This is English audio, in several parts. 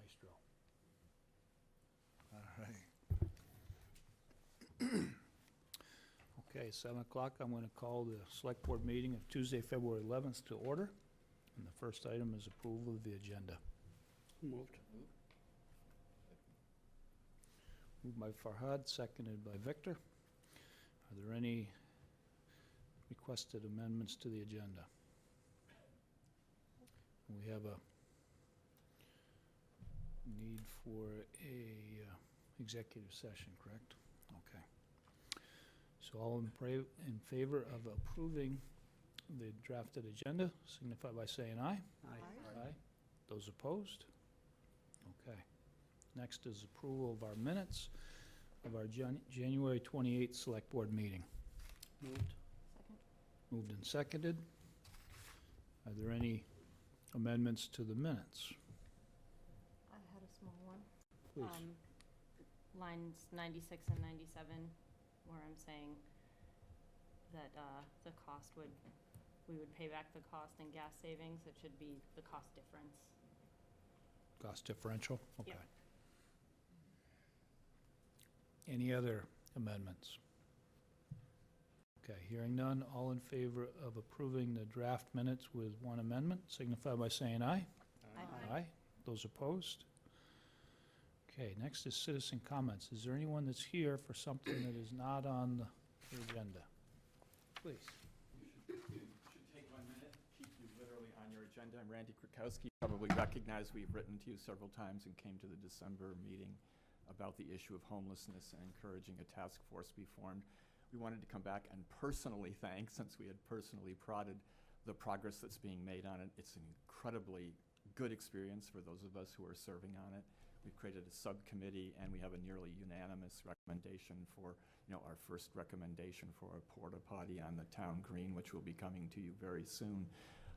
Maestro. All right. Okay, 7 o'clock, I'm going to call the Select Board meeting of Tuesday, February 11th to order. And the first item is approval of the agenda. Moved. Moved by Farhad, seconded by Victor. Are there any requested amendments to the agenda? We have a need for a executive session, correct? Okay. So all in favor of approving the drafted agenda, signify by saying aye. Aye. Aye. Those opposed? Okay. Next is approval of our minutes of our January 28th Select Board meeting. Moved. Second. Moved and seconded. Are there any amendments to the minutes? I had a small one. Please. Lines 96 and 97, where I'm saying that the cost we would pay back the cost in gas savings. It should be the cost difference. Cost differential? Okay. Yep. Any other amendments? Okay, hearing none, all in favor of approving the draft minutes with one amendment, signify by saying aye. Aye. Aye. Those opposed? Okay, next is citizen comments. Is there anyone that's here for something that is not on the agenda? Please. You should take 1 minute, keep you literally on your agenda. I'm Randy Krakowski. Probably recognize we've written to you several times and came to the December meeting about the issue of homelessness and encouraging a task force be formed. We wanted to come back and personally thank, since we had personally prodded the progress that's being made on it. It's an incredibly good experience for those of us who are serving on it. We've created a subcommittee, and we have a nearly unanimous recommendation for, our first recommendation for a porta potty on the town green, which will be coming to you very soon.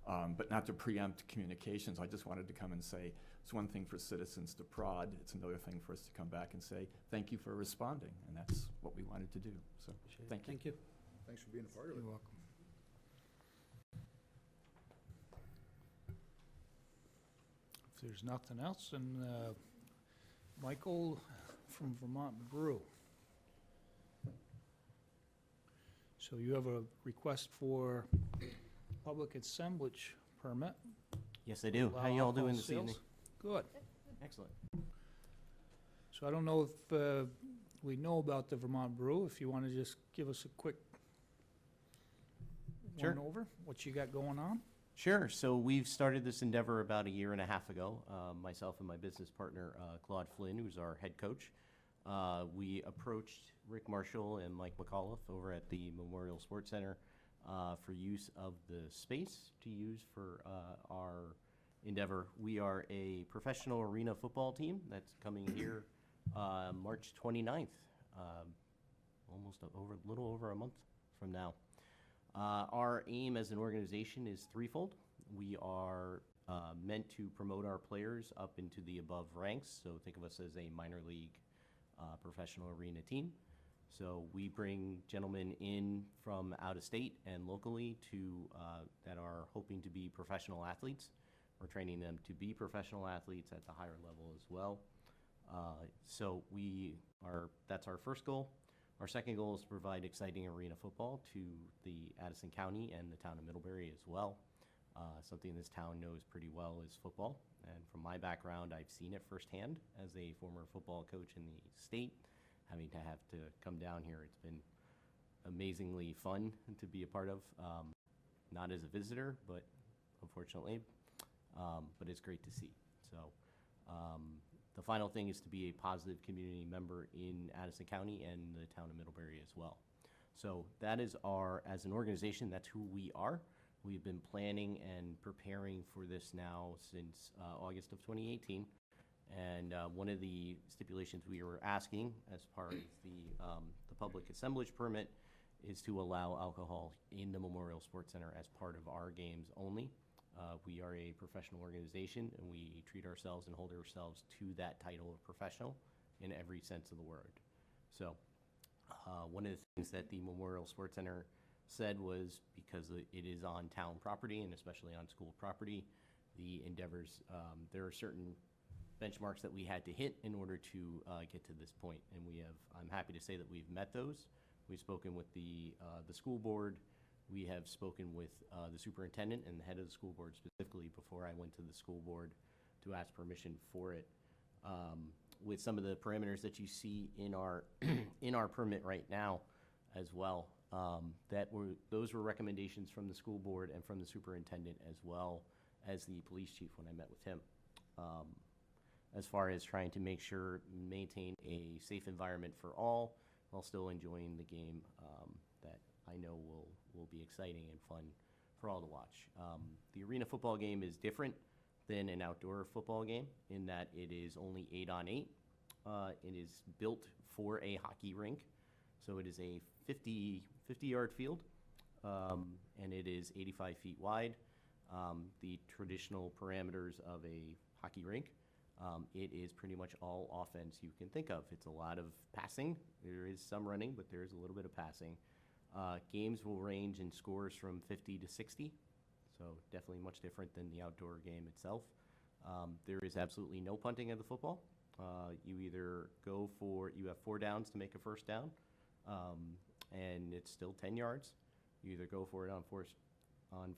But not to preempt communications, I just wanted to come and say, it's one thing for citizens to prod, it's another thing for us to come back and say, thank you for responding, and that's what we wanted to do. So, thank you. Thank you. Thanks for being a part of it. You're welcome. If there's nothing else, then Michael from Vermont Brew. So you have a request for public assemblage permit. Yes, I do. Allow How you all alcohol doing this sales? evening? Good. Excellent. So I don't know if we know about the Vermont Brew, if you want to just give us a quick Sure. one-over, what you got going on? Sure. So we've started this endeavor about a year and a half ago. Myself and my business partner, Claude Flynn, who's our head coach. We approached Rick Marshall and Mike McAuliffe over at the Memorial Sports Center for use of the space to use for our endeavor. We are a professional arena football team that's coming here March 29th, almost a little over a month from now. Our aim as an organization is threefold. We are meant to promote our players up into the above ranks, so think of us as a minor league professional arena team. So we bring gentlemen in from out of state and locally that are hoping to be professional athletes. We're training them to be professional athletes at the higher level as well. So that's our first goal. Our second goal is to provide exciting arena football to the Addison County and the town of Middlebury as well. Something this town knows pretty well is football. And from my background, I've seen it firsthand as a former football coach in the state. Having to have to come down here, it's been amazingly fun to be a part of. Not as a visitor, but unfortunately, but it's great to see. So the final thing is to be a positive community member in Addison County and the town of Middlebury as well. So that is as an organization, that's who we are. We've been planning and preparing for this now since August of 2018. And one of the stipulations we were asking as part of the public assemblage permit is to allow alcohol in the Memorial Sports Center as part of our games only. We are a professional organization, and we treat ourselves and hold ourselves to that title of professional in every sense of the word. So one of the things that the Memorial Sports Center said was, because it is on town property and especially on school property, the endeavors, there are certain benchmarks that we had to hit in order to get to this point. And I'm happy to say that we've met those. We've spoken with the school board. We have spoken with the superintendent and the head of the school board specifically before I went to the school board to ask permission for it. With some of the parameters that you see in our in our permit right now as well, those were recommendations from the school board and from the superintendent as well as the police chief when I met with him. As far as trying to maintain a safe environment for all while still enjoying the game that I know will be exciting and fun for all to watch. The arena football game is different than an outdoor football game in that it is only 8-on-8. It is built for a hockey rink, so it is a 50-yard field, and it is 85 feet wide. The traditional parameters of a hockey rink, it is pretty much all offense you can think of. It's a lot of passing. There is some running, but there is a little bit of passing. Games will range in scores from 50 to 60, so definitely much different than the outdoor game itself. There is absolutely no punting of the football. You either you have 4 downs to make a first down, and it's still 10 yards. You either go for it on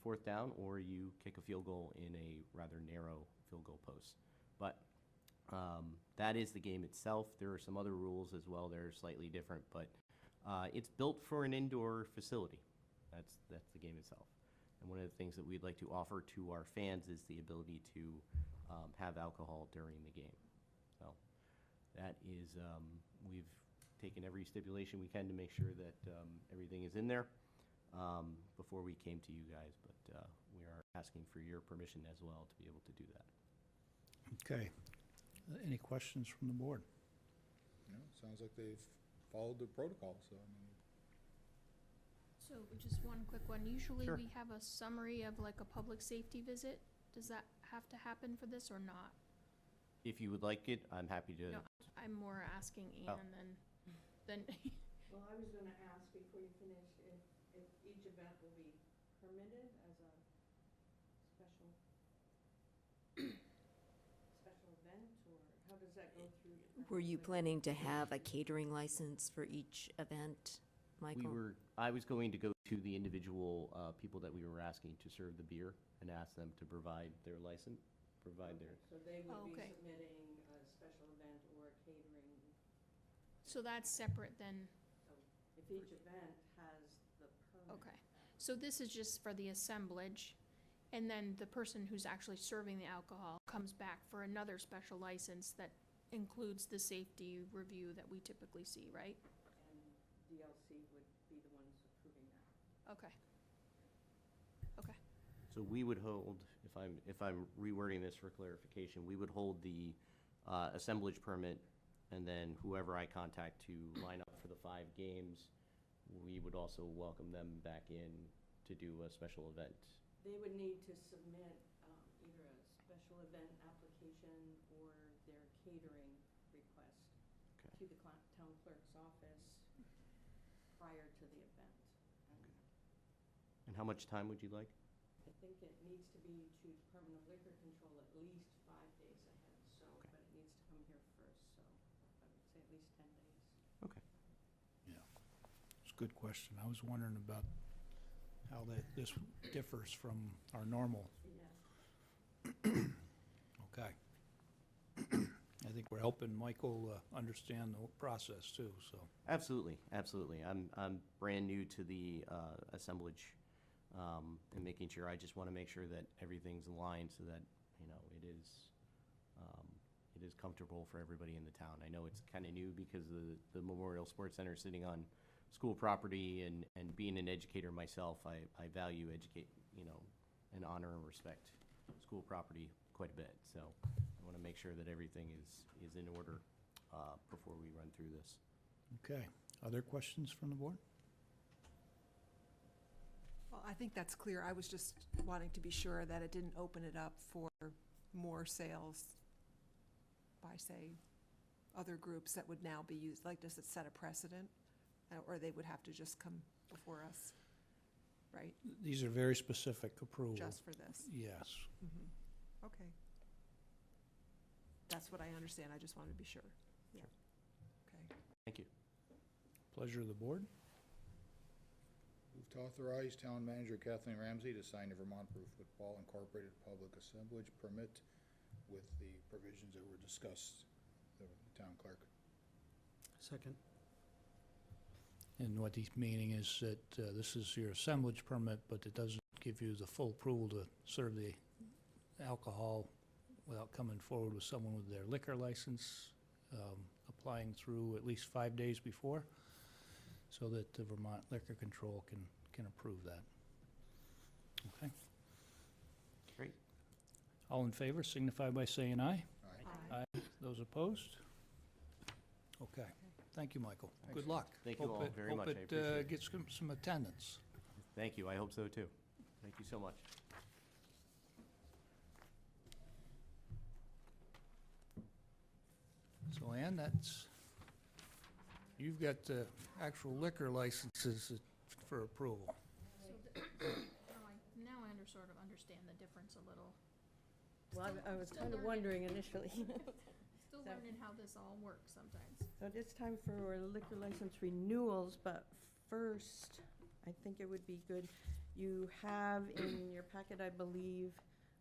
fourth down, or you kick a field goal in a rather narrow field goal post. But that is the game itself. There are some other rules as well that are slightly different, but it's built for an indoor facility. That's the game itself. And one of the things that we'd like to offer to our fans is the ability to have alcohol during the game. So that is, we've taken every stipulation we can to make sure that everything is in there before we came to you guys, but we are asking for your permission as well to be able to do that. Okay. Any questions from the board? No, sounds like they've followed the protocol, so I mean. So just one quick one. Usually Sure. we have a summary of like a public safety visit. Does that have to happen for this or not? If you would like it, I'm happy to. No, I'm more asking Oh. Ann than, Well, I was gonna ask before you finish if each event will be permitted as a special, special event, or how does that go through? Were you planning to have a catering license for each event, Michael? I was going to go to the individual people that we were asking to serve the beer and ask them to provide their license, provide their. So they would be Okay. submitting a special event or a catering, so that's separate than, so if each event has the permit. okay. So this is just for the assemblage, and then the person who's actually serving the alcohol comes back for another special license that includes the safety review that we typically see, right? And DLC would be the ones approving that. Okay. Okay. So we would hold, if I'm rewording this for clarification, we would hold the assemblage permit, and then whoever I contact to line up for the 5 games, we would also welcome them back in to do a special event. They would need to submit either a special event application or their catering request Okay. to the town clerk's office prior to the event. And how much time would you like? I think it needs to be to Department of Liquor Control at least 5 days ahead, so, Okay. but it needs to come here first, so I would say at least 10 days. Okay. Yeah. It's a good question. I was wondering about how this differs from our normal. Yeah. Okay. I think we're helping Michael understand the process too, so. Absolutely, absolutely. I'm brand new to the assemblage and making sure, I just want to make sure that everything's aligned so that, it is comfortable for everybody in the town. I know it's kind of new because the Memorial Sports Center is sitting on school property, and being an educator myself, I value and honor and respect school property quite a bit. So I want to make sure that everything is in order before we run through this. Okay. Other questions from the board? Well, I think that's clear. I was just wanting to be sure that it didn't open it up for more sales by, say, other groups that would now be used. Like, does it set a precedent? Or they would have to just come before us, right? These are very specific approvals. Just for this? Yes. Mhm. Okay. That's what I understand, I just wanted to be sure. Yeah. Okay. Thank you. Pleasure of the board. Move to authorize Town Manager Kathleen Ramsey to sign the Vermont Pro Football Incorporated Public Assemblage Permit with the provisions that were discussed with the town clerk. Second. And what he's meaning is that this is your assemblage permit, but it doesn't give you the full approval to serve the alcohol without coming forward with someone with their liquor license, applying through at least 5 days before, so that the Vermont Liquor Control can approve that. Okay? Great. All in favor signify by saying aye. Aye. Aye. Those opposed? Okay. Thank you, Michael. Good luck. Thank you Hope all it- very much. I Hope appreciate it it. gets some attendance. Thank you. I hope so too. Thank you so much. So Ann, you've got the actual liquor licenses for approval. Now I sort of understand the difference a little. Well, I was Still kind of learning. wondering initially. Still So- learning how this all works sometimes. So it's time for liquor license renewals, but first, I think it would be good, you have in your packet, I believe,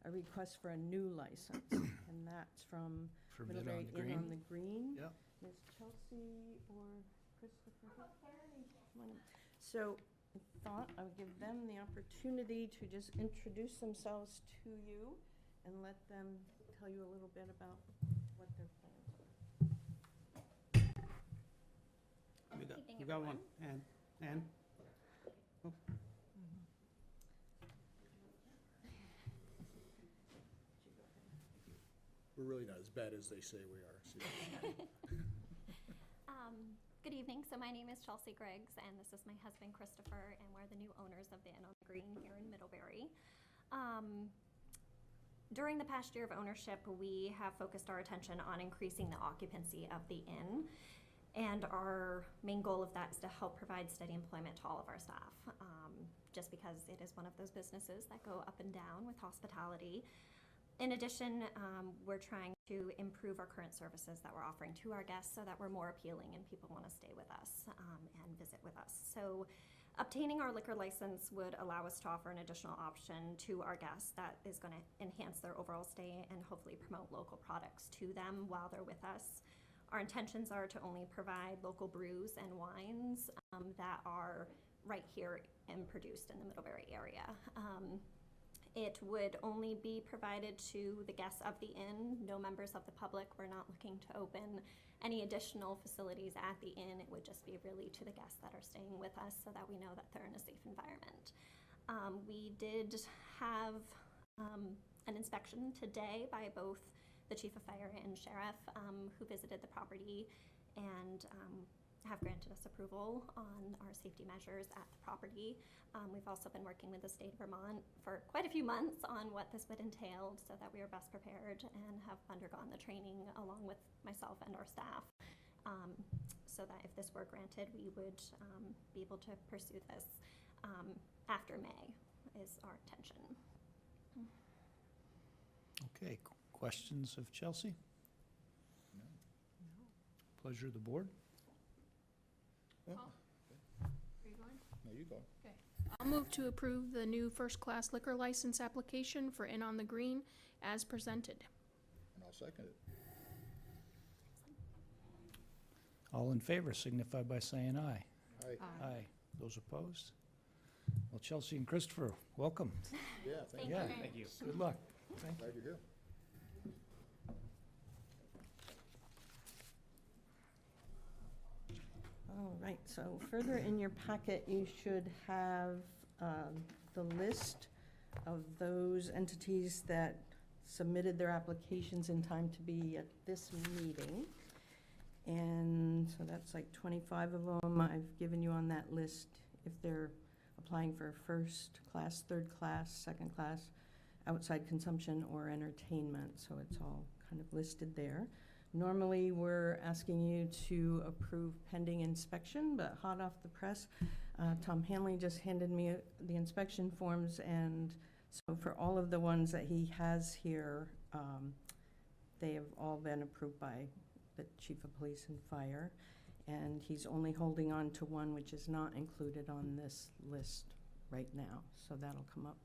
a request for a new license, and that's from For Mid on Middlebury the Inn on Green. the Green. Yep. Ms. Chelsea or Christopher? One of them. So I thought I would give them the opportunity to just introduce themselves to you and let them tell you a little bit about what their plans are. You got one, Ann? We're really not as bad as they say we are. Good evening. So my name is Chelsea Griggs, and this is my husband, Christopher, and we're the new owners of the Inn on the Green here in Middlebury. During the past year of ownership, we have focused our attention on increasing the occupancy of the inn, and our main goal of that is to help provide steady employment to all of our staff, just because it is one of those businesses that go up and down with hospitality. In addition, we're trying to improve our current services that we're offering to our guests so that we're more appealing and people want to stay with us and visit with us. So obtaining our liquor license would allow us to offer an additional option to our guests that is going to enhance their overall stay and hopefully promote local products to them while they're with us. Our intentions are to only provide local brews and wines that are right here and produced in the Middlebury area. It would only be provided to the guests of the inn, no members of the public. We're not looking to open any additional facilities at the inn. It would just be really to the guests that are staying with us so that we know that they're in a safe environment. We did have an inspection today by both the chief of fire and sheriff who visited the property and have granted us approval on our safety measures at the property. We've also been working with the state of Vermont for quite a few months on what this would entail so that we are best prepared and have undergone the training along with myself and our staff so that if this were granted, we would be able to pursue this after May is our intention. Okay, questions of Chelsea? No. Pleasure of the board. Are you going? No, you go. Okay. I'll move to approve the new first-class liquor license application for Inn on the Green as presented. And I'll second it. All in favor signify by saying aye. Aye. Aye. Those opposed? Well, Chelsea and Christopher, welcome. Yeah, thank Thank you. you Yeah. very Thank you. much. Good luck. Thank you. Glad you're here. All right, so further in your packet, you should have the list of those entities that submitted their applications in time to be at this meeting. And so that's like 25 of them. I've given you on that list if they're applying for first class, third class, second class, outside consumption or entertainment. So it's all kind of listed there. Normally, we're asking you to approve pending inspection, but hot off the press, Tom Hanley just handed me the inspection forms, and so for all of the ones that he has here, They have all been approved by the chief of police and fire, and he's only holding on to one which is not included on this list right now, so that'll come up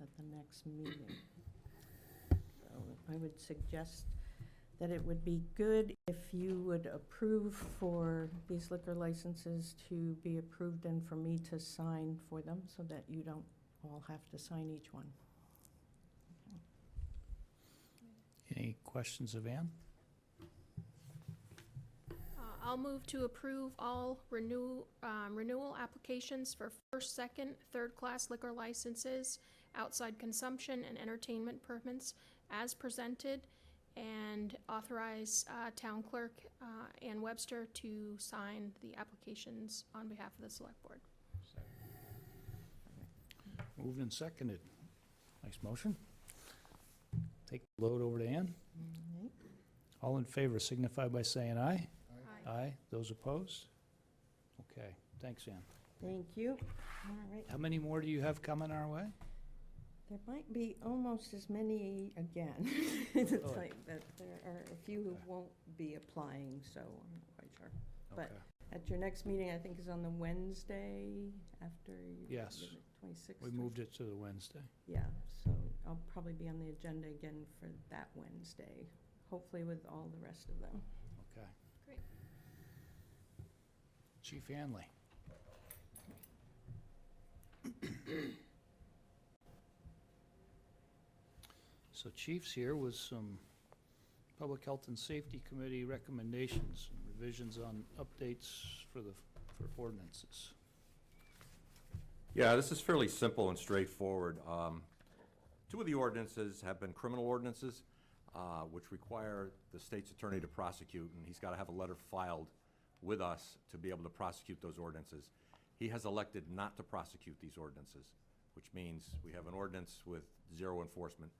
at the next meeting. So I would suggest that it would be good if you would approve for these liquor licenses to be approved and for me to sign for them, so that you don't all have to sign each one. Any questions of Ann? I'll move to approve all renewal applications for first, second, third-class liquor licenses, outside consumption and entertainment permits as presented, and authorize town clerk Ann Webster to sign the applications on behalf of the select board. Moved and seconded. Nice motion. Take the load over to Ann. All right. All in favor signify by saying aye. Aye. Aye. Those opposed? Okay, thanks, Ann. Thank you. All right. How many more do you have coming our way? There might be almost as many again. It's Really? like that there are a few who won't be applying, so I'm not quite sure. But Okay. at your next meeting, I think is on the Wednesday after you. Yes. the 26th. We moved it to the Wednesday. Yeah, so I'll probably be on the agenda again for that Wednesday, hopefully with all the rest of them. Okay. Great. Chief Hanley. So Chief's here with some Public Health and Safety Committee recommendations, and revisions on updates for ordinances. Yeah, this is fairly simple and straightforward. Two of the ordinances have been criminal ordinances, which require the state's attorney to prosecute, and he's got to have a letter filed with us to be able to prosecute those ordinances. He has elected not to prosecute these ordinances, which means we have an ordinance with zero enforcement.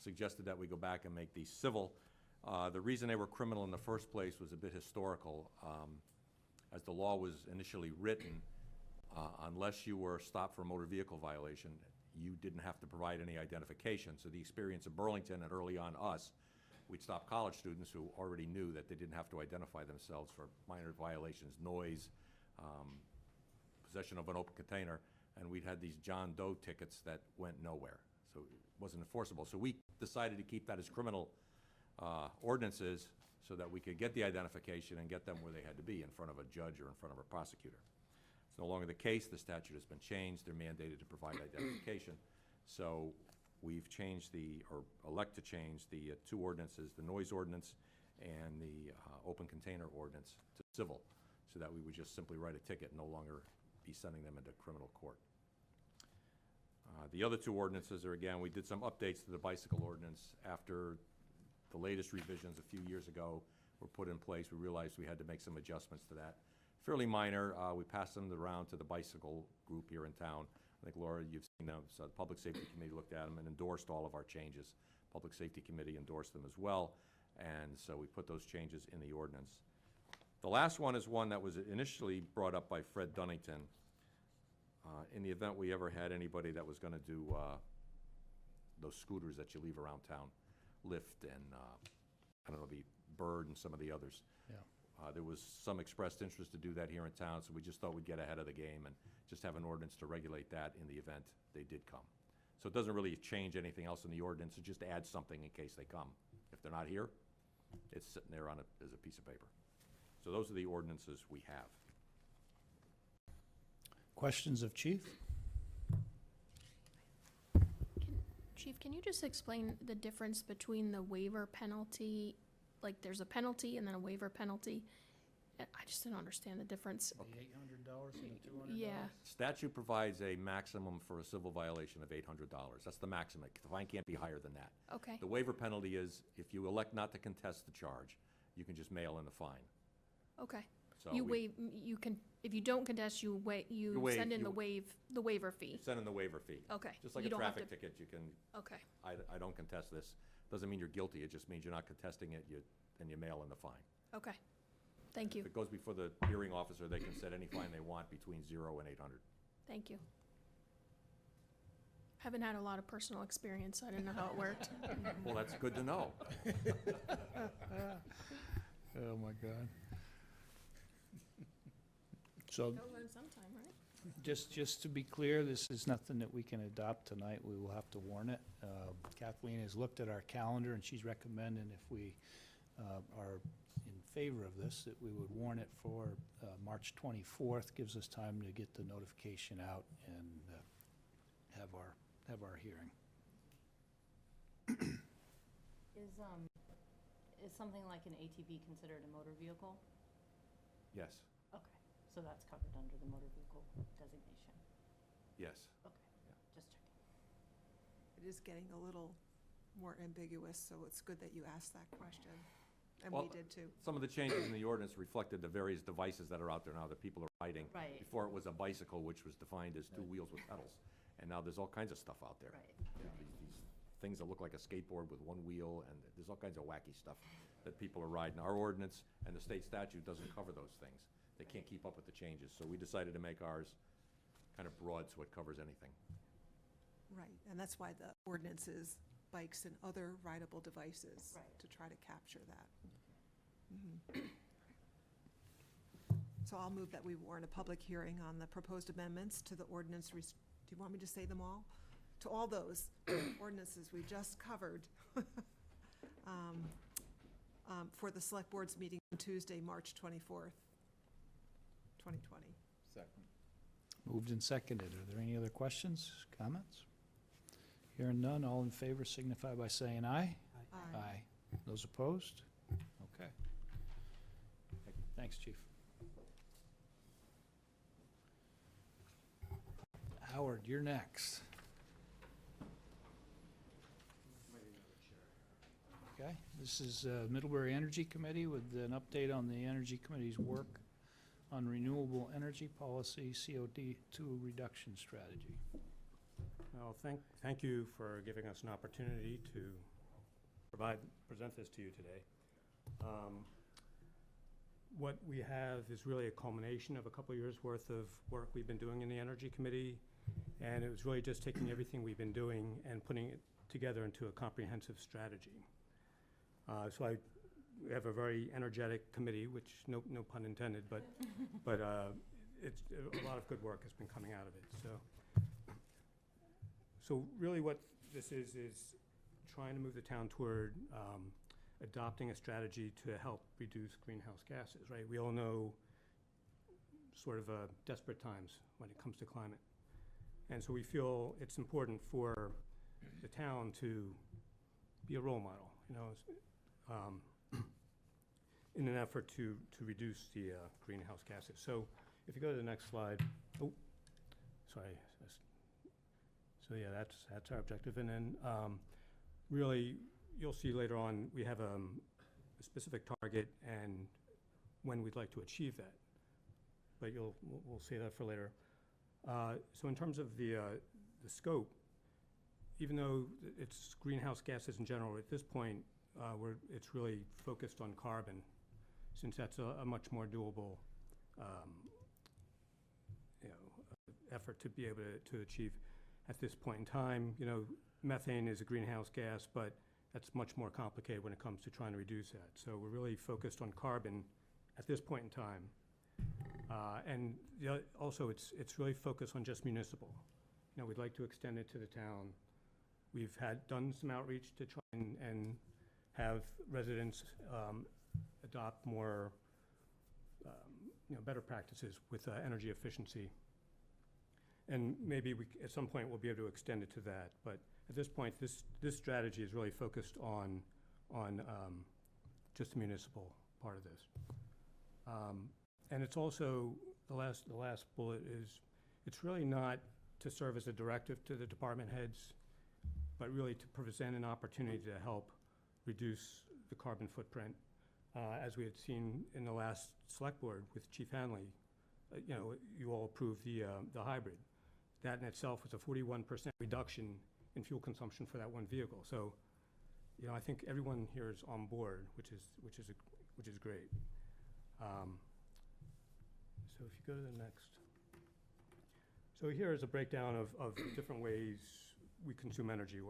Suggested that we go back and make these civil. The reason they were criminal in the first place was a bit historical. As the law was initially written, unless you were stopped for a motor vehicle violation, you didn't have to provide any identification. So the experience of Burlington and early on us, we'd stop college students who already knew that they didn't have to identify themselves for minor violations, noise, possession of an open container, and we'd had these John Doe tickets that went nowhere. So it wasn't enforceable. So we decided to keep that as criminal ordinances so that we could get the identification and get them where they had to be, in front of a judge or in front of a prosecutor. It's no longer the case. The statute has been changed. They're mandated to provide identification. So we've changed or elect to change the two ordinances, the noise ordinance and the open container ordinance, to civil, so that we would just simply write a ticket and no longer be sending them into criminal court. The other two ordinances are, again, we did some updates to the bicycle ordinance after the latest revisions a few years ago were put in place. We realized we had to make some adjustments to that. Fairly minor. We passed them around to the bicycle group here in town. I think, Laura, you've seen them. So the Public Safety Committee looked at them and endorsed all of our changes. Public Safety Committee endorsed them as well, and so we put those changes in the ordinance. The last one is one that was initially brought up by Fred Dunnington. In the event we ever had anybody that was going to do those scooters that you leave around town, Lyft and, I don't know, the Bird and some of the others. Yeah. There was some expressed interest to do that here in town, so we just thought we'd get ahead of the game and just have an ordinance to regulate that in the event they did come. So it doesn't really change anything else in the ordinance. It just adds something in case they come. If they're not here, it's sitting there on as a piece of paper. So those are the ordinances we have. Questions of Chief? Chief, can you just explain the difference between the waiver penalty, like there's a penalty and then a waiver penalty? I just don't understand the difference. The $800 and the $200? Yeah, Statute provides a maximum for a civil violation of $800. That's the maximum. The fine can't be higher than that. okay, The waiver penalty is, if you elect not to contest the charge, you can just mail in the fine. okay. So You we- waive, you can, if you don't contest, you You waive- send in you- the waiver fee. Send in the waiver fee. Okay. Just like You a don't have traffic to- ticket, you can, Okay, I don't contest this. Doesn't mean you're guilty, it just means you're not contesting it, and you mail in the fine. okay. Thank you, If it goes before the hearing officer, they can set any fine they want between 0 and 800. thank you. Haven't had a lot of personal experience, so I didn't know how it worked. Well, that's good to know. Oh, my God. So, Gotta learn sometime, right? just to be clear, this is nothing that we can adopt tonight. We will have to warn it. Kathleen has looked at our calendar, and she's recommending if we are in favor of this, that we would warn it for March 24th. Gives us time to get the notification out and have our hearing. Is something like an ATV considered a motor vehicle? Yes, Okay, so that's covered under the motor vehicle designation. yes. Okay, just checking. It is getting a little more ambiguous, so it's good that you asked that question. And Well, we did too. Some of the changes in the ordinance reflected the various devices that are out there now that people are riding. Right. Before it was a bicycle, which was defined as two wheels with pedals. And now there's all kinds of stuff out there. Right. You know, these things that look like a skateboard with one wheel, and there's all kinds of wacky stuff that people are riding. Our ordinance and the state statute doesn't cover those things. They can't keep up with the changes, so we decided to make ours kind of broad so it covers anything. Right, and that's why the ordinance is bikes and other rideable devices. Right. To try to capture that. Mhm. So I'll move that we warn a public hearing on the proposed amendments to the ordinance, do you want me to say them all? To all those ordinances we just covered for the Select Board's meeting on Tuesday, March 24th, 2020. Second. Moved and seconded. Are there any other questions, comments? Hearing none, all in favor signify by saying aye. Aye. Those opposed? Okay. Thanks, Chief. Howard, you're next. Okay, this is Middlebury Energy Committee with an update on the Energy Committee's work on renewable energy policy, CO2 reduction strategy. Well, thank you for giving us an opportunity to present this to you today. What we have is really a culmination of a couple of years' worth of work we've been doing in the Energy Committee, and it was really just taking everything we've been doing and putting it together into a comprehensive strategy. So we have a very energetic committee, which no pun intended, but it's a lot of good work has been coming out of it. So really what this is trying to move the town toward adopting a strategy to help reduce greenhouse gases, right? We all know sort of desperate times when it comes to climate. And so we feel it's important for the town to be a role model, you know, in an effort to reduce the greenhouse gases. So if you go to the next slide, oh, sorry. So yeah, that's our objective. And then really, you'll see later on, we have a specific target and when we'd like to achieve that. But we'll say that for later. So in terms of the scope, even though it's greenhouse gases in general, at this point, it's really focused on carbon, since that's a much more doable effort to be able to achieve at this point in time. You know, methane is a greenhouse gas, but that's much more complicated when it comes to trying to reduce that. So we're really focused on carbon at this point in time. And also, it's really focused on just municipal. You know, we'd like to extend it to the town. We've done some outreach to try and have residents adopt more, better practices with energy efficiency. And maybe at some point we'll be able to extend it to that. But at this point, this strategy is really focused on just the municipal part of this. And it's also, the last bullet is, it's really not to serve as a directive to the department heads, but really to present an opportunity to help reduce the carbon footprint. As we had seen in the last Select Board with Chief Hanley, you all approved the hybrid. That in itself was a 41% reduction in fuel consumption for that one vehicle. So, I think everyone here is on board, which is great. So if you go to the next. So here is a breakdown of different ways we consume energy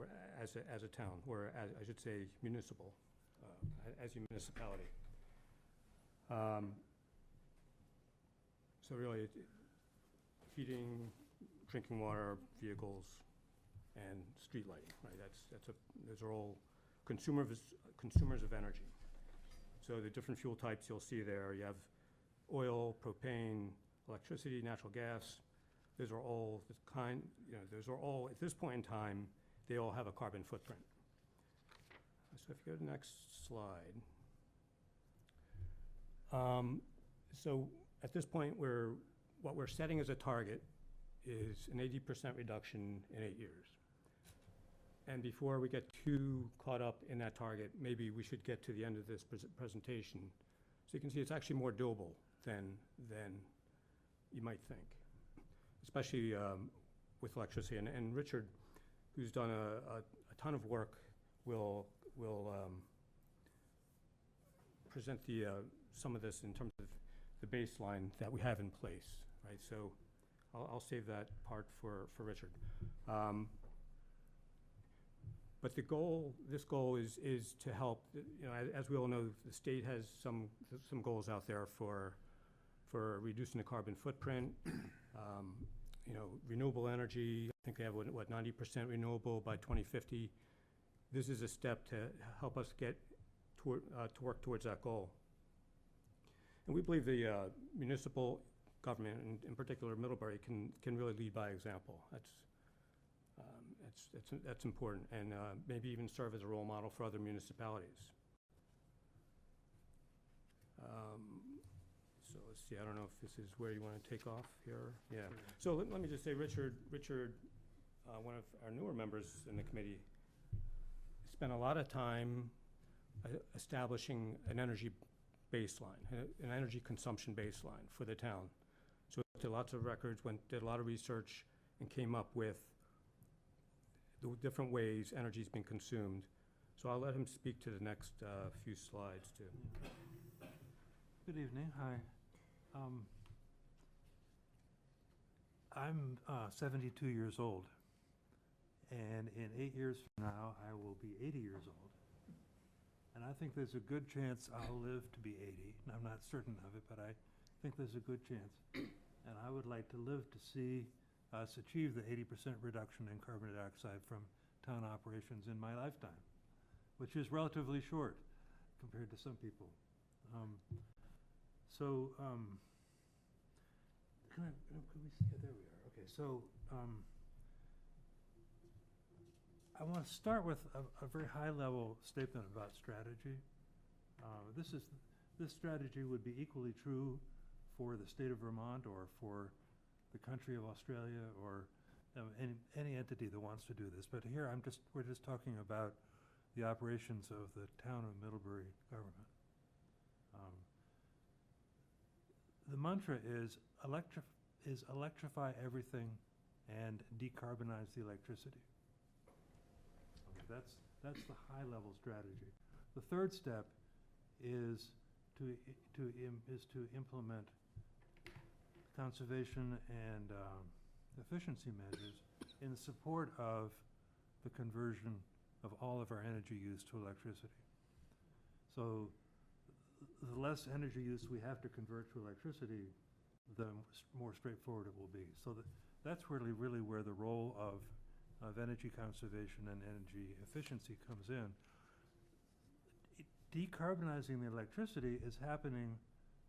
as a town, or I should say municipal, as a municipality. So really, heating, drinking water, vehicles, and street lighting, right? Those are all consumers of energy. So the different fuel types you'll see there, you have oil, propane, electricity, natural gas. Those are all those are all, at this point in time, they all have a carbon footprint. So if you go to the next slide. So at this point, what we're setting as a target is an 80% reduction in 8 years. And before we get too caught up in that target, maybe we should get to the end of this presentation. So you can see it's actually more doable than you might think, especially with electricity. And Richard, who's done a ton of work, will present some of this in terms of the baseline that we have in place, right? So I'll save that part for Richard. But this goal is to help, as we all know, the state has some goals out there for reducing the carbon footprint, renewable energy. I think they have, 90% renewable by 2050. This is a step to help us get to work towards that goal. And we believe the municipal government, and in particular Middlebury, can really lead by example. That's important, and maybe even serve as a role model for other municipalities. So let's see, I don't know if this is where you want to take off here. Yeah. So let me just say, Richard, one of our newer members in the committee, spent a lot of time establishing an energy baseline, an energy consumption baseline for the town. So we did lots of records, did a lot of research, and came up with the different ways energy is being consumed. So I'll let him speak to the next few slides too. Good evening. Hi. I'm 72 years old, and in 8 years from now, I will be 80 years old. And I think there's a good chance I'll live to be 80. And I'm not certain of it, but I think there's a good chance. And I would like to live to see us achieve the 80% reduction in carbon dioxide from town operations in my lifetime, which is relatively short compared to some people. Can we see? Yeah, there we are. Okay, so I want to start with a very high-level statement about strategy. This strategy would be equally true for the state of Vermont or for the country of Australia or any entity that wants to do this. But here we're just talking about the operations of the town of Middlebury government. The mantra is electrify everything and decarbonize the electricity. Okay, that's the high-level strategy. The third step is to implement conservation and efficiency measures in support of the conversion of all of our energy use to electricity. So the less energy use we have to convert to electricity, the more straightforward it will be. So that's really where the role of energy conservation and energy efficiency comes in. Decarbonizing the electricity is happening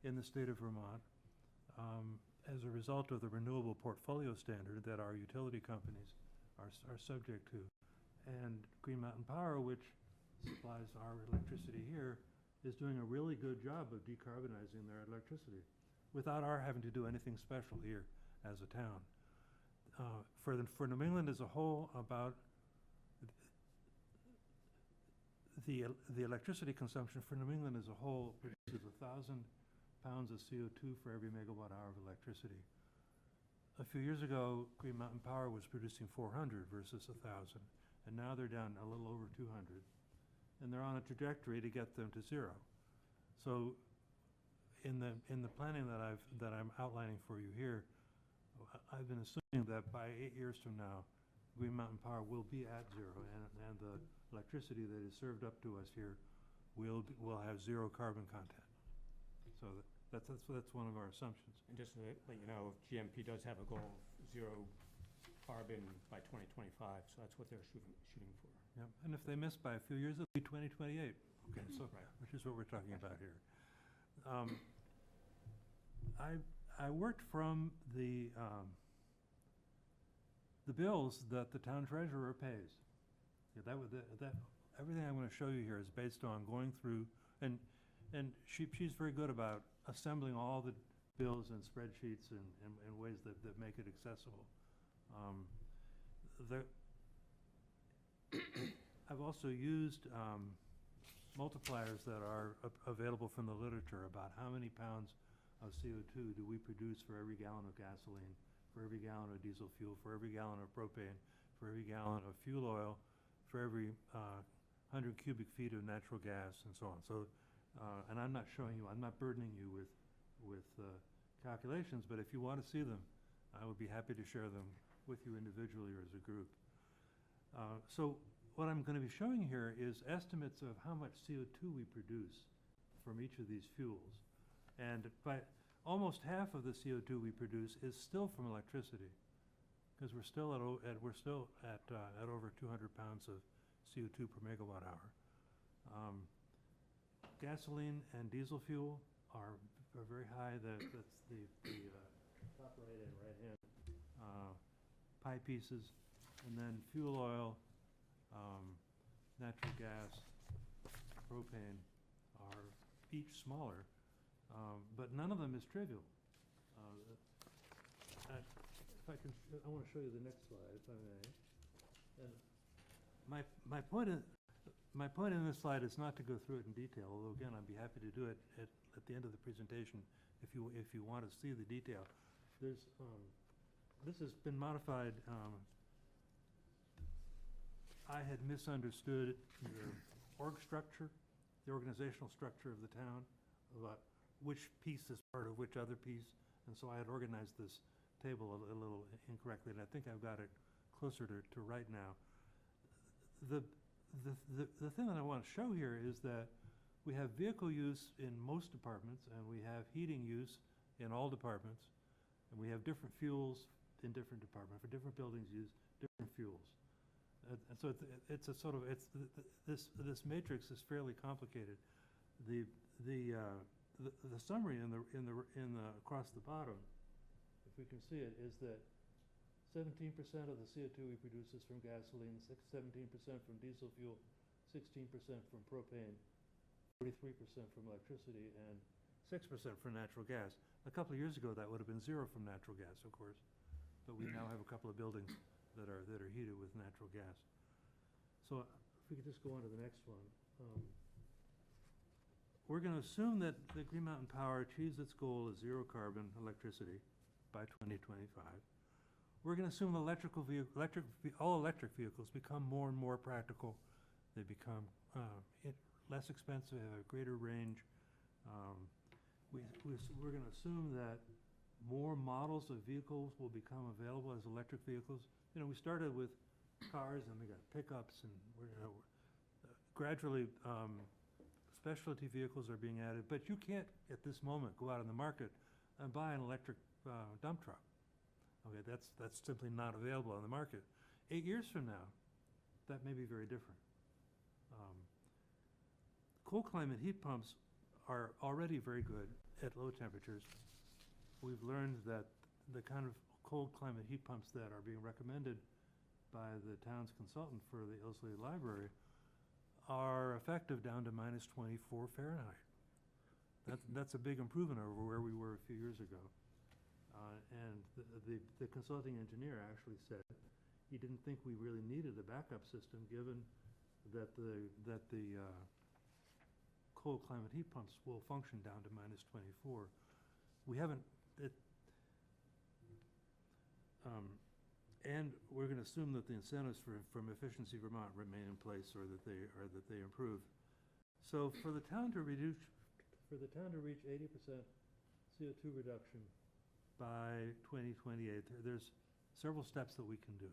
in the state of Vermont as a result of the renewable portfolio standard that our utility companies are subject to. And Green Mountain Power, which supplies our electricity here, is doing a really good job of decarbonizing their electricity without our having to do anything special here as a town. For New England as a whole, about the electricity consumption for New England as a whole produces 1,000 pounds of CO2 for every megawatt hour of electricity. A few years ago, Green Mountain Power was producing 400 versus 1,000, and now they're down a little over 200. And they're on a trajectory to get them to zero. So in the planning that I'm outlining for you here, I've been assuming that by 8 years from now, Green Mountain Power will be at zero, and the electricity that is served up to us here will have zero carbon content. So that's one of our assumptions. And just to let you know, GMP does have a goal of zero carbon by 2025, so that's what they're shooting for. Yep, and if they miss by a few years, it'll be 2028. Okay, so, which is what we're talking about here. I worked from the bills that the town treasurer pays. Yeah, everything I'm going to show you here is based on going through, and she's very good about assembling all the bills and spreadsheets in ways that make it accessible. I've also used multipliers that are available from the literature about how many pounds of CO2 do we produce for every gallon of gasoline, for every gallon of diesel fuel, for every gallon of propane, for every gallon of fuel oil, for every 100 cubic feet of natural gas, and so on. So, and I'm not burdening you with calculations, but if you want to see them, I would be happy to share them with you individually or as a group. So what I'm going to be showing here is estimates of how much CO2 we produce from each of these fuels. And by almost half of the CO2 we produce is still from electricity, because we're still at over 200 pounds of CO2 per megawatt hour. Gasoline and diesel fuel are very high. That's the top right and right hand pie pieces, and then fuel oil, natural gas, propane are each smaller. But none of them is trivial. If I want to show you the next slide, if I may. And my point in this slide is not to go through it in detail, although again, I'd be happy to do it at the end of the presentation if you want to see the detail. This has been modified. I had misunderstood the organizational structure of the town, about which piece is part of which other piece, and so I had organized this table a little incorrectly, and I think I've got it closer to right now. The thing that I want to show here is that we have vehicle use in most departments, and we have heating use in all departments, and we have different fuels in different departments. For different buildings use different fuels. And so it's a sort of, this matrix is fairly complicated. The summary across the bottom, if we can see it, is that 17% of the CO2 we produce is from gasoline, 17% from diesel fuel, 16% from propane, 43% from electricity, and 6% from natural gas. A couple of years ago, that would have been 0 from natural gas, of course, but we now have a couple of buildings that are heated with natural gas. So if we could just go on to the next one. We're going to assume that the Green Mountain Power achieves its goal of zero carbon electricity by 2025. We're going to assume all electric vehicles become more and more practical. They become less expensive, have a greater range. We're going to assume that more models of vehicles will become available as electric vehicles. You know, we started with cars, and we got pickups, and gradually specialty vehicles are being added. But you can't, at this moment, go out in the market and buy an electric dump truck. Okay, that's simply not available on the market. 8 years from now, that may be very different. Cold climate heat pumps are already very good at low temperatures. We've learned that the kind of cold climate heat pumps that are being recommended by the town's consultant for the Ilsley Library are effective down to -24 Fahrenheit. That's a big improvement over where we were a few years ago. And the consulting engineer actually said he didn't think we really needed a backup system, given that the cold climate heat pumps will function down to -24. We haven't. And we're going to assume that the incentives from Efficiency Vermont remain in place, or that they improve. So for the town to reach 80% CO2 reduction by 2028, there's several steps that we can do.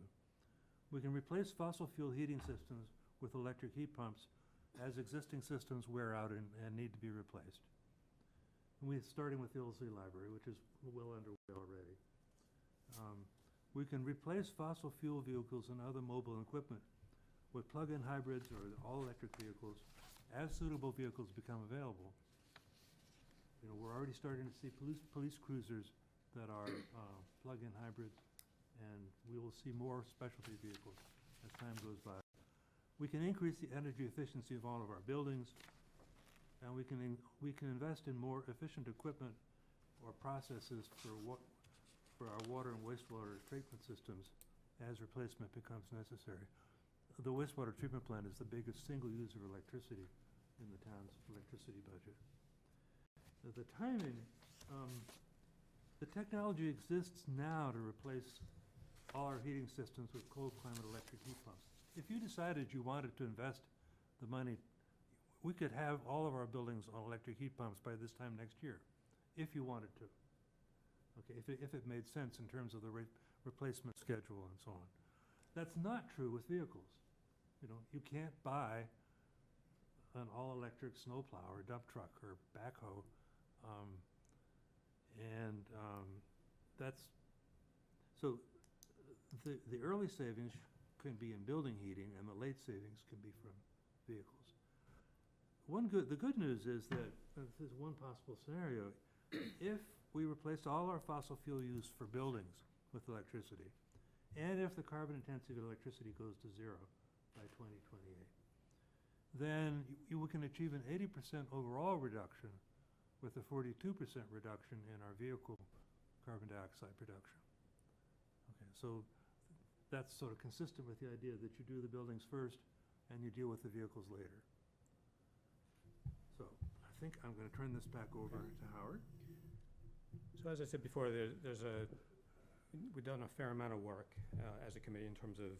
We can replace fossil fuel heating systems with electric heat pumps as existing systems wear out and need to be replaced. And we're starting with the Old City Library, which is well underway already. We can replace fossil fuel vehicles and other mobile equipment with plug-in hybrids or all-electric vehicles as suitable vehicles become available. You know, we're already starting to see police cruisers that are plug-in hybrids, and we will see more specialty vehicles as time goes by. We can increase the energy efficiency of all of our buildings, and we can invest in more efficient equipment or processes for our water and wastewater treatment systems as replacement becomes necessary. The wastewater treatment plant is the biggest single user of electricity in the town's electricity budget. The timing, the technology exists now to replace all our heating systems with cold climate electric heat pumps. If you decided you wanted to invest the money, we could have all of our buildings on electric heat pumps by this time next year, if you wanted to. Okay, if it made sense in terms of the replacement schedule and so on. That's not true with vehicles. You know, you can't buy an all-electric snowplow or dump truck or backhoe, so the early savings can be in building heating, and the late savings can be from vehicles. The good news is that this is one possible scenario. If we replace all our fossil fuel use for buildings with electricity, and if the carbon intensity of electricity goes to zero by 2028, then we can achieve an 80% overall reduction with a 42% reduction in our vehicle carbon dioxide production. Okay, so that's sort of consistent with the idea that you do the buildings first and you deal with the vehicles later. So I think I'm going to turn this back over to Howard. So as I said before, we've done a fair amount of work as a committee in terms of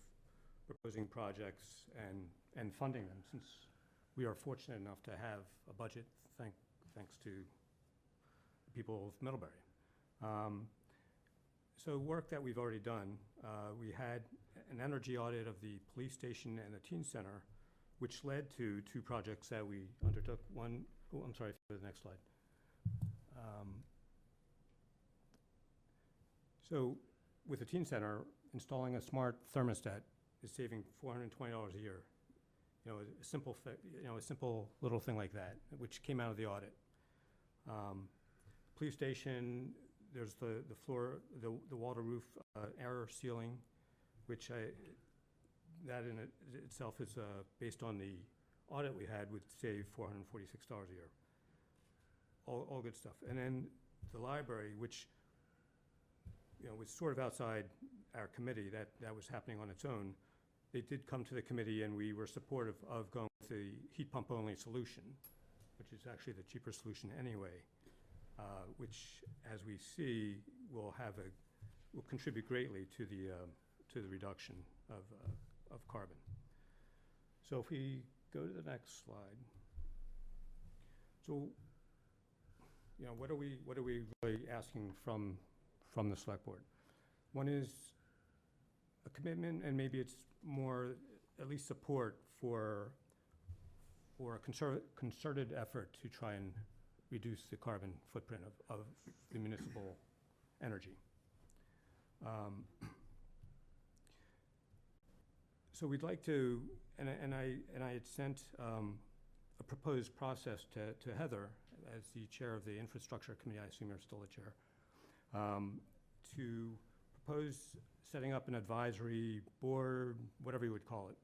proposing projects and funding them, since we are fortunate enough to have a budget, thanks to the people of Middlebury. So work that we've already done, we had an energy audit of the police station and the teen center, which led to two projects that we undertook. One, I'm sorry, for the next slide. So with the teen center, installing a smart thermostat is saving $420 a year. You know, a simple little thing like that, which came out of the audit. Police station, there's the floor, the wall to roof air sealing, which that in itself is based on the audit we had, would save $446 a year. All good stuff. And then the library, which was sort of outside our committee, that was happening on its own. They did come to the committee, and we were supportive of going with the heat pump only solution, which is actually the cheaper solution anyway, which, as we see, will contribute greatly to the reduction of carbon. So if we go to the next slide. So, what are we really asking from the Select Board? One is a commitment, and maybe it's more, at least support for a concerted effort to try and reduce the carbon footprint of the municipal energy. So we'd like to, and I had sent a proposed process to Heather as the chair of the infrastructure committee. I assume you're still the chair. To propose setting up an advisory board, whatever you would call it,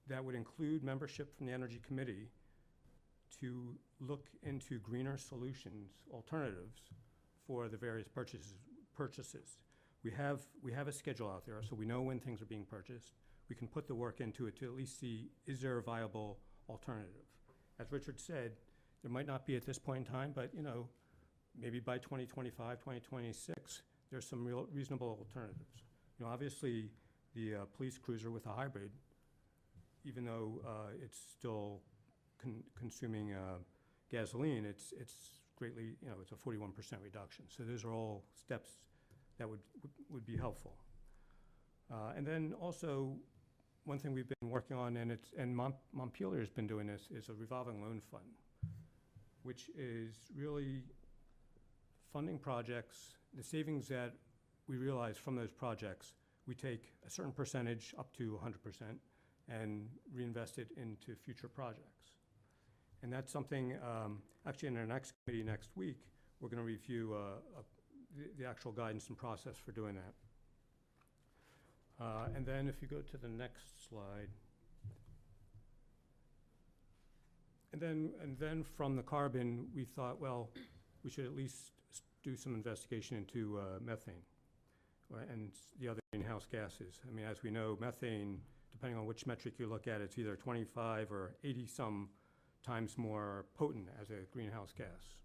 that would include membership from the Energy Committee to look into greener solutions, alternatives for the various purchases. We have a schedule out there, so we know when things are being purchased. We can put the work into it to at least see, is there a viable alternative? As Richard said, there might not be at this point in time, but maybe by 2025, 2026, there's some reasonable alternatives. Obviously, the police cruiser with a hybrid, even though it's still consuming gasoline, it's greatly, it's a 41% reduction. So those are all steps that would be helpful. And then also, one thing we've been working on, and Montpelier's been doing this, is a revolving loan fund, which is really funding projects. The savings that we realize from those projects, we take a certain percentage, up to 100%, and reinvest it into future projects. And that's something, actually in our next committee next week, we're going to review the actual guidance and process for doing that. And then if you go to the next slide. And then from the carbon, we thought, well, we should at least do some investigation into methane and the other greenhouse gases. I mean, as we know, methane, depending on which metric you look at, it's either 25 or 80-some times more potent as a greenhouse gas.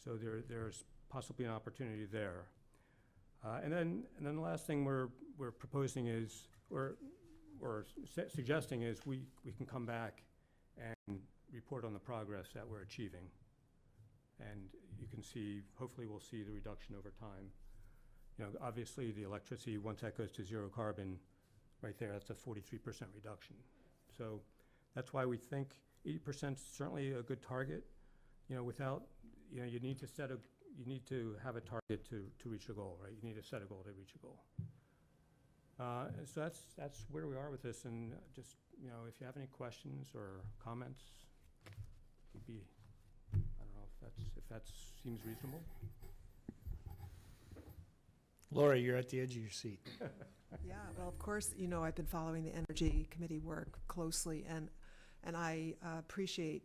So there's possibly an opportunity there. And then the last thing we're proposing is, or suggesting is, we can come back and report on the progress that we're achieving. And you can see, hopefully we'll see the reduction over time. You know, obviously the electricity, once that goes to zero carbon, right there, that's a 43% reduction. So that's why we think 80% is certainly a good target. You know, without, you know, you need to have a target to reach a goal, right? You need to set a goal to reach a goal. So that's where we are with this, and just, you know, if you have any questions or comments, I don't know if that seems reasonable. Laura, you're at the edge of your seat. Yeah, well, of course, you know, I've been following the Energy Committee work closely, and I appreciate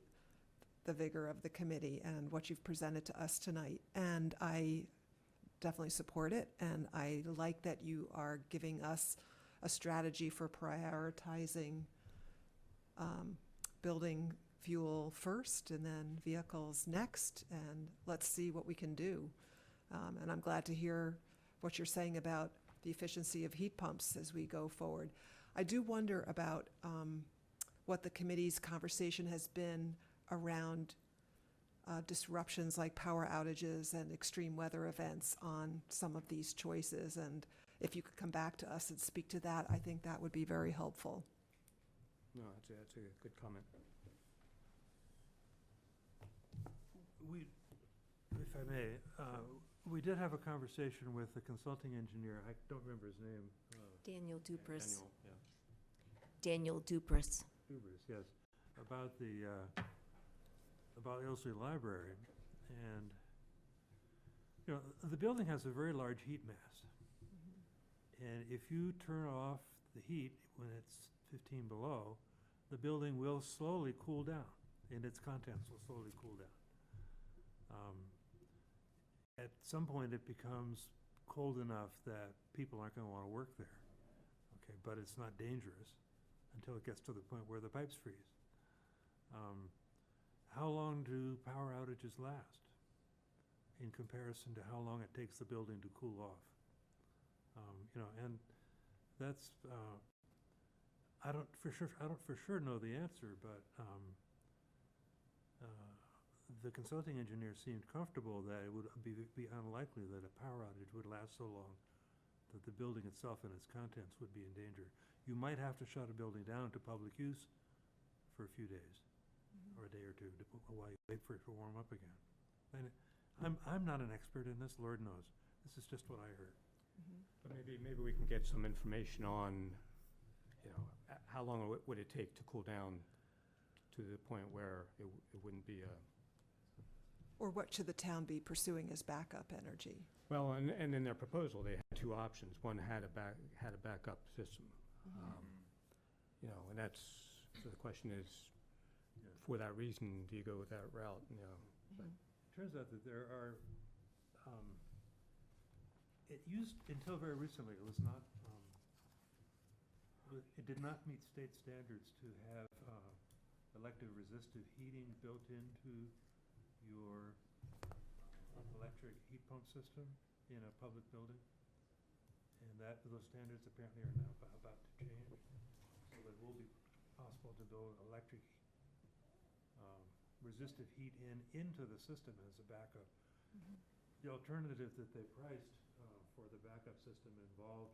the vigor of the committee and what you've presented to us tonight. And I definitely support it, and I like that you are giving us a strategy for prioritizing building fuel first and then vehicles next, and let's see what we can do. And I'm glad to hear what you're saying about the efficiency of heat pumps as we go forward. I do wonder about what the committee's conversation has been around disruptions like power outages and extreme weather events on some of these choices. And if you could come back to us and speak to that, I think that would be very helpful. No, that's a good comment. If I may, we did have a conversation with the consulting engineer. I don't remember his name. Daniel Dupras. Daniel, yeah. Daniel Dupras. Dupras, yes, about Ilsley Library. And, you know, the building has a very large heat mass. And if you turn off the heat when it's 15 below, the building will slowly cool down, and its contents will slowly cool down. At some point, it becomes cold enough that people aren't going to want to work there. Okay, but it's not dangerous until it gets to the point where the pipes freeze. How long do power outages last in comparison to how long it takes the building to cool off? You know, and that's I don't for sure know the answer, but the consulting engineer seemed comfortable that it would be unlikely that a power outage would last so long that the building itself and its contents would be in danger. You might have to shut a building down to public use for a few days or a day or two while you wait for it to warm up again. And I'm not an expert in this, Lord knows. This is just what I heard. But maybe we can get some information on, you know, how long would it take to cool down to the point where it wouldn't be a... Or what should the town be pursuing as backup energy? Well, and in their proposal, they had two options. One had a backup system. You know, and that's, so the question is, for that reason, do you go with that route? You know, It turns out that there are, it used, until very recently, it was not, it did not meet state standards to have elective resistive heating built into your electric heat pump system in a public building. And those standards apparently are now about to change. So it will be possible to build electric resistive heat into the system as a backup. The alternative that they priced for the backup system involved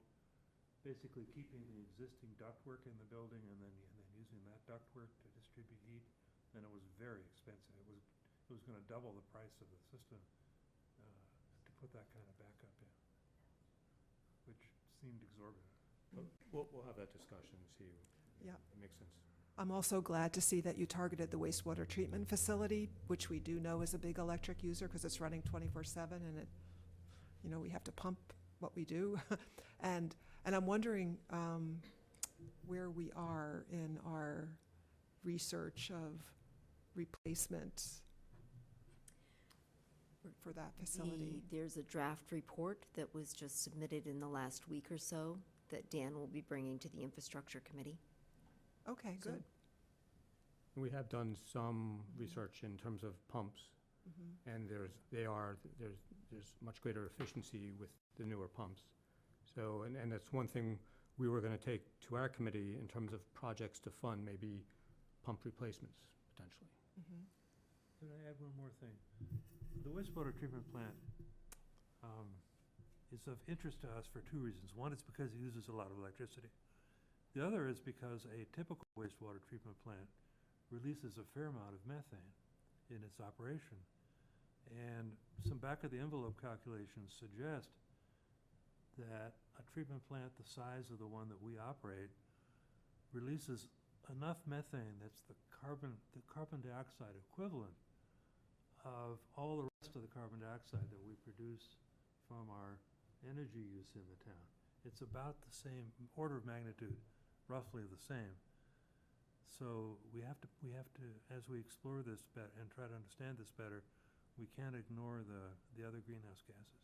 basically keeping the existing ductwork in the building and then using that ductwork to distribute heat, and it was very expensive. It was gonna double the price of the system, to put that kind of backup in, which seemed exorbitant. But we'll have that discussion and see if Yeah. it makes sense. I'm also glad to see that you targeted the wastewater treatment facility, which we do know is a big electric user because it's running 24/7 and it, we have to pump what we do. And I'm wondering where we are in our research of replacement for that facility. There's a draft report that was just submitted in the last week or so that Dan will be bringing to the infrastructure committee. Okay, good. We have done some research in terms of pumps, and there's much greater efficiency with the newer pumps. So, and that's one thing we were gonna take to our committee in terms of projects to fund, maybe pump replacements, potentially. Can I add one more thing? The wastewater treatment plant is of interest to us for two reasons. One is because it uses a lot of electricity. The other is because a typical wastewater treatment plant releases a fair amount of methane in its operation. And some back-of-the-envelope calculations suggest that a treatment plant the size of the one that we operate releases enough methane that's the carbon dioxide equivalent of all the rest of the carbon dioxide that we produce from our energy use in the town. It's about the same order of magnitude, roughly the same. So we have to, as we explore this and try to understand this better, we can't ignore the other greenhouse gases.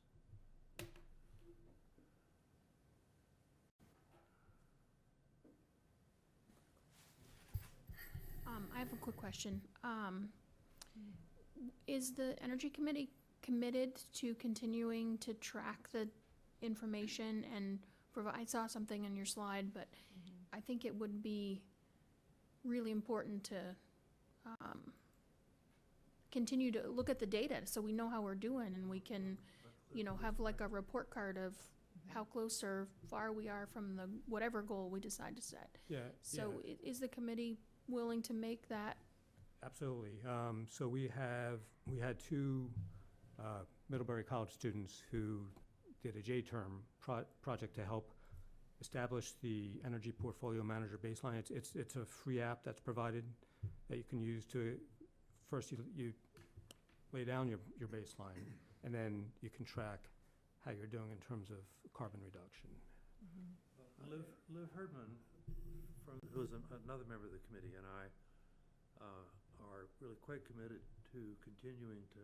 I have a quick question. Is the Energy Committee committed to continuing to track the information and provide, I saw something on your slide, but I think it would be really important to continue to look at the data so we know how we're doing and we can, have like a report card of how close or far we are from the whatever goal we decide to set. Yeah. So is the committee willing to make that? Absolutely. So we had two Middlebury College students who did a J-term project to help establish the Energy Portfolio Manager baseline. It's a free app that's provided that you can use to, first you lay down your baseline, and then you can track how you're doing in terms of carbon reduction. Liv Herdman, who's another member of the committee, and I are really quite committed to continuing to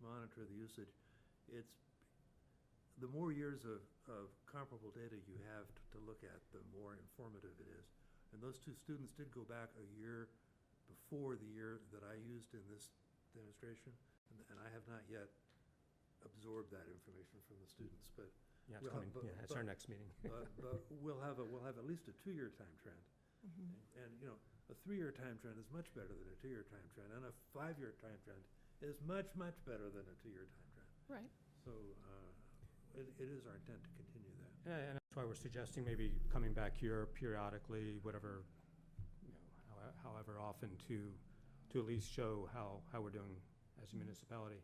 monitor the usage. It's the more years of comparable data you have to look at, the more informative it is. And those two students did go back a year before the year that I used in this demonstration, and I have not yet absorbed that information from the students. But yeah, it's coming. It's our next meeting. but we'll have at least a 2-year time trend, and a 3-year time trend is much better than a 2-year time trend, and a 5-year time trend is much better than a 2-year time trend. Right. So it is our intent to continue that. And that's why we're suggesting maybe coming back here periodically, whatever, however often, to at least show how we're doing as a municipality.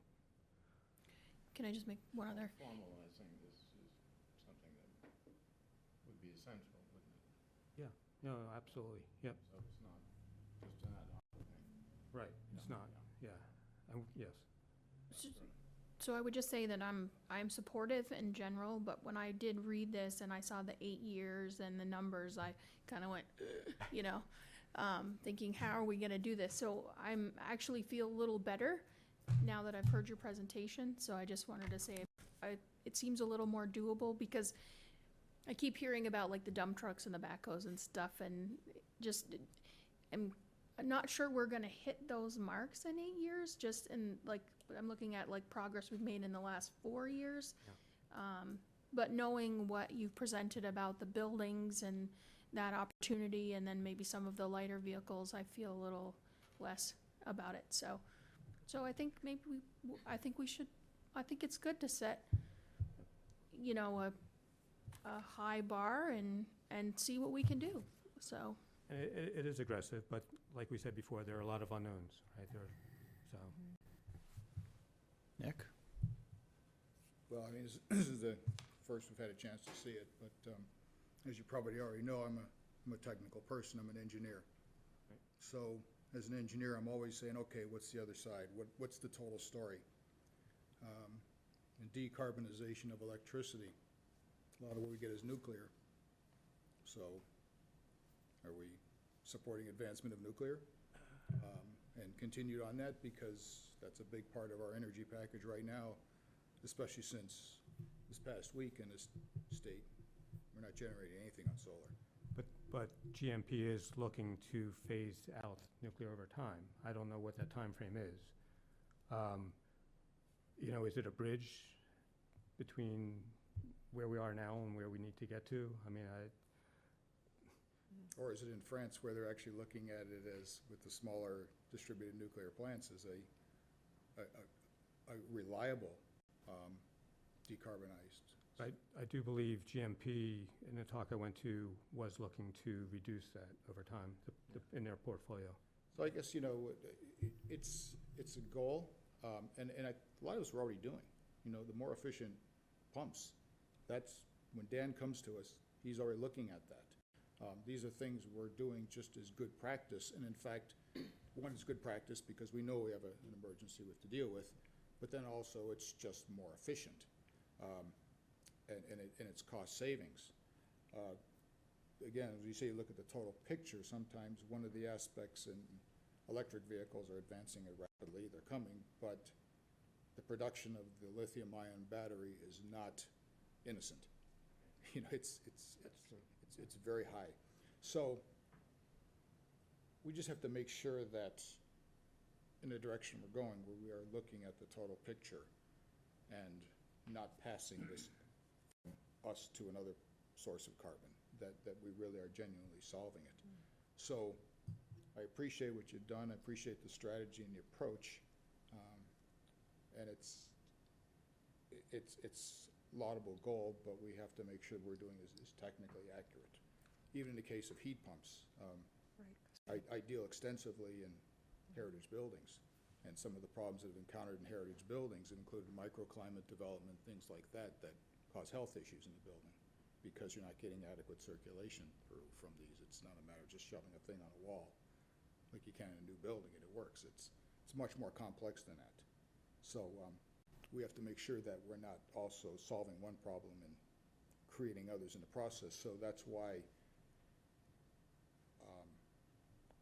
Can I just make one other? Formalizing this is something that would be essential, wouldn't it? Yeah. No, absolutely. Yep. So it's not just an add-on thing. Right. It's not. Yeah. Yes. So I would just say that I'm supportive in general, but when I did read this and I saw the 8 years and the numbers, I kind of went, thinking, how are we going to do this? So I'm actually feel a little better now that I've heard your presentation. So I just wanted to say it seems a little more doable, because I keep hearing about like the dump trucks and the backhoes and stuff, and just I'm not sure we're going to hit those marks in 8 years. Just in like, I'm looking at like progress we've made in the last 4 years. Yeah. But knowing what you've presented about the buildings and that opportunity, and then maybe some of the lighter vehicles, I feel a little less about it. So I think maybe I think it's good to set, a high bar and see what we can do, so. It is aggressive, but like we said before, there are a lot of unknowns, right? So, Nick? Well, I mean, this is the first we've had a chance to see it, but as you probably already know, I'm a technical person, I'm an engineer. Right. So, as an engineer, I'm always saying, okay, what's the other side? What's the total story? And decarbonization of electricity, a lot of what we get is nuclear. So, are we supporting advancement of nuclear? And continued on that, because that's a big part of our energy package right now, especially since this past week in this state, we're not generating anything on solar. but GMP is looking to phase out nuclear over time. I don't know what that time frame is. You know, is it a bridge between where we are now and where we need to get to? I mean, Or is it in France where they're actually looking at it as, with the smaller distributed nuclear plants, as a reliable decarbonized? I do believe GMP, in the talk I went to, was looking to reduce that over time in their portfolio. So I guess, you know, it's a goal, and a lot of us were already doing. You know, the more efficient pumps, that's, when Dan comes to us, he's already looking at that. These are things we're doing just as good practice, and in fact, one is good practice because we know we have an emergency to deal with, but then also it's just more efficient, and it's cost savings. Again, as you say, look at the total picture, sometimes one of the aspects in electric vehicles are advancing rapidly, they're coming, but the production of the lithium-ion battery is not innocent. You know, it's very high. So we just have to make sure that in the direction we're going, where we are looking at the total picture and not passing this from us to another source of carbon, that we really are genuinely solving it. So I appreciate what you've done. I appreciate the strategy and the approach. And it's laudable goal, but we have to make sure we're doing is technically accurate. Even in the case of heat pumps, I deal extensively in heritage buildings, and some of the problems that have encountered in heritage buildings include microclimate development, things like that cause health issues in the building because you're not getting adequate circulation through from these. It's not a matter of just shoving a thing on a wall like you can in a new building and it works. It's much more complex than that. So we have to make sure that we're not also solving one problem and creating others in the process. So that's why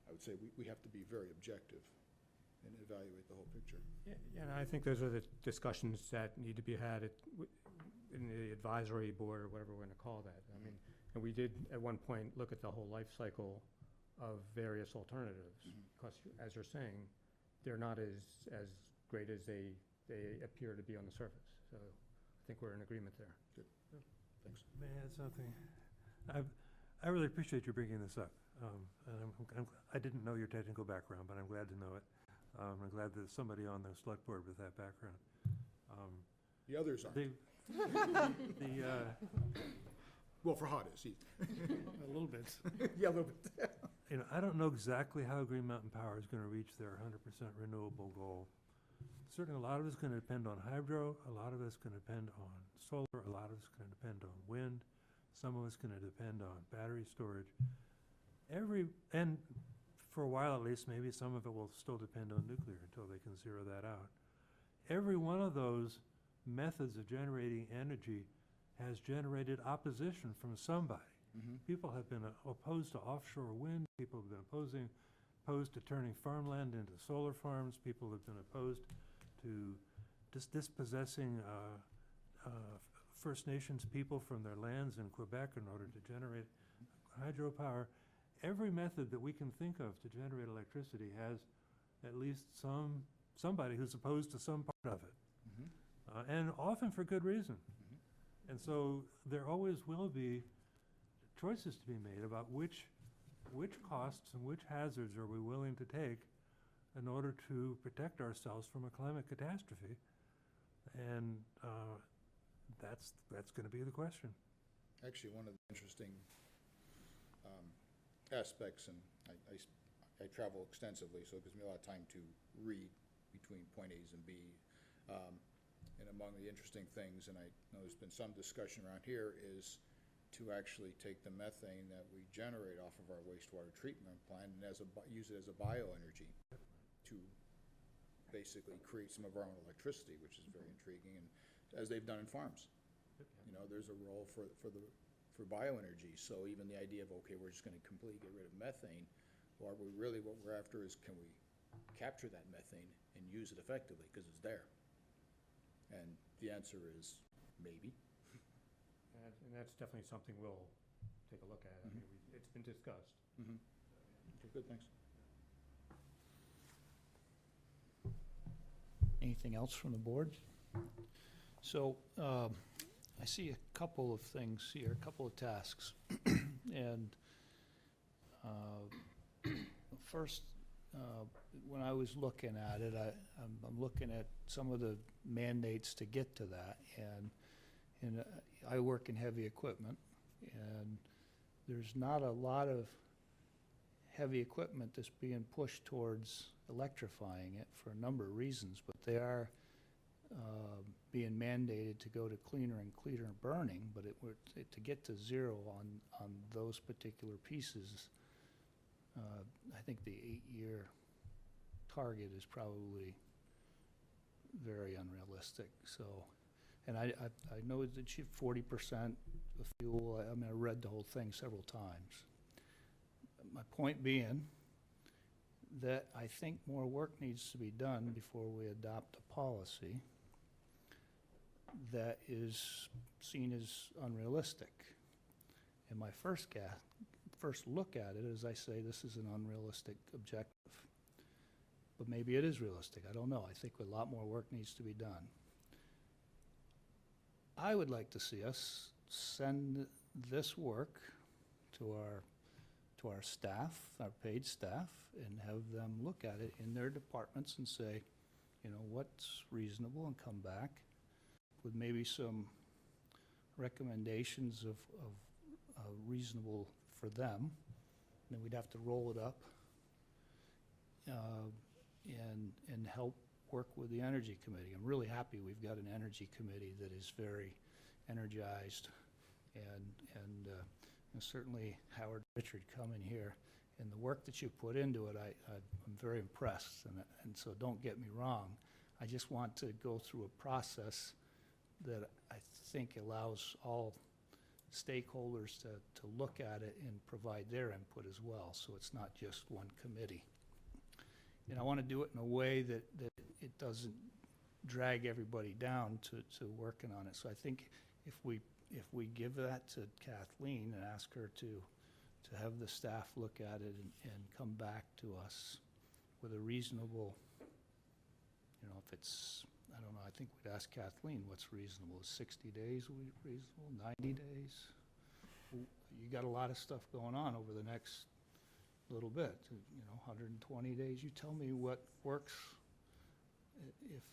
I would say we have to be very objective and evaluate the whole picture. Yeah, and I think those are the discussions that need to be had in the advisory board, or whatever we're going to call that. I mean, and we did at one point look at the whole life cycle of various alternatives, because as you're saying, they're not as great as they appear to be on the surface. So I think we're in agreement there. Good. Thanks. May I add something? I really appreciate you bringing this up. And I didn't know your technical background, but I'm glad to know it. I'm glad that there's somebody on the select board with that background. The others aren't. Well, for hot is A little bit. yeah, a little bit. You know, I don't know exactly how Green Mountain Power is going to reach their 100% renewable goal. Certainly, a lot of it's going to depend on hydro. A lot of it's going to depend on solar. A lot of it's going to depend on wind. Some of it's going to depend on battery storage. And for a while at least, maybe some of it will still depend on nuclear until they can zero that out. Every one of those methods of generating energy has generated opposition from somebody. People have been opposed to offshore wind. People have been opposed to turning farmland into solar farms. People have been opposed to dispossessing First Nations people from their lands in Quebec in order to generate hydropower. Every method that we can think of to generate electricity has at least somebody who's opposed to some part of it, and often for good reason. And so there always will be choices to be made about which costs and which hazards are we willing to take in order to protect ourselves from a climate catastrophe. And that's going to be the question. actually, one of the interesting aspects, and I travel extensively, so it gives me a lot of time to read between point A's and B. And among the interesting things, and I know there's been some discussion around here, is to actually take the methane that we generate off of our wastewater treatment plant and use it as a bioenergy to basically create some of our own electricity, which is very intriguing, and as they've done in farms. You know, there's a role for bioenergy, so even the idea of, okay, we're just gonna completely get rid of methane, or what we're after is, can we capture that methane and use it effectively, because it's there? And the answer is maybe. And that's definitely something we'll take a look at. I mean, it's been discussed. Okay, good, thanks. Anything else from the board? So, I see a couple of things here, a couple of tasks. And first, when I was looking at it, I'm looking at some of the mandates to get to that. And I work in heavy equipment, and there's not a lot of heavy equipment that's being pushed towards electrifying it for a number of reasons, but they are being mandated to go to cleaner and cleaner burning, but to get to zero on those particular pieces, I think the 8-year target is probably very unrealistic. So, and I know that 40% of fuel, I mean, I read the whole thing several times. My point being that I think more work needs to be done before we adopt a policy that is seen as unrealistic. And my first look at it is I say this is an unrealistic objective. But maybe it is realistic, I don't know. I think a lot more work needs to be done. I would like to see us send this work to our staff, our paid staff, and have them look at it in their departments and say, you know, what's reasonable, and come back with maybe some recommendations of reasonable for them. Then we'd have to roll it up and help work with the Energy Committee. I'm really happy we've got an Energy Committee that is very energized, and certainly Howard Richard coming here, and the work that you put into it, I'm very impressed, and so don't get me wrong. I just want to go through a process that I think allows all stakeholders to look at it and provide their input as well, so it's not just one committee. And I want to do it in a way that it doesn't drag everybody down to working on it. So I think if we give that to Kathleen and ask her to have the staff look at it and come back to us with a reasonable, you know, if it's, I don't know, I think we'd ask Kathleen what's reasonable. Is 60 days reasonable? 90 days? You got a lot of stuff going on over the next little bit, you know, 120 days. You tell me what works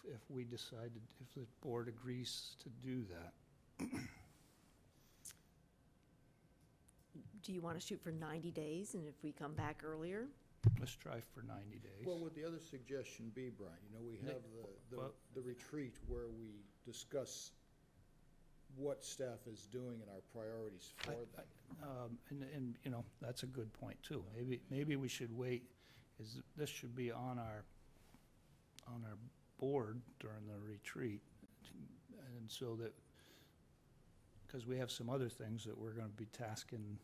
if we decide, if the board agrees to do that. Do you want to shoot for 90 days, and if we come back earlier? Let's try for 90 days. Well, would the other suggestion be, Brian, you know, we have the retreat where we discuss what staff is doing and our priorities for them. And you know, that's a good point too. Maybe we should wait, this should be on our board during the retreat, and so that, because we have some other things that we're going to be tasking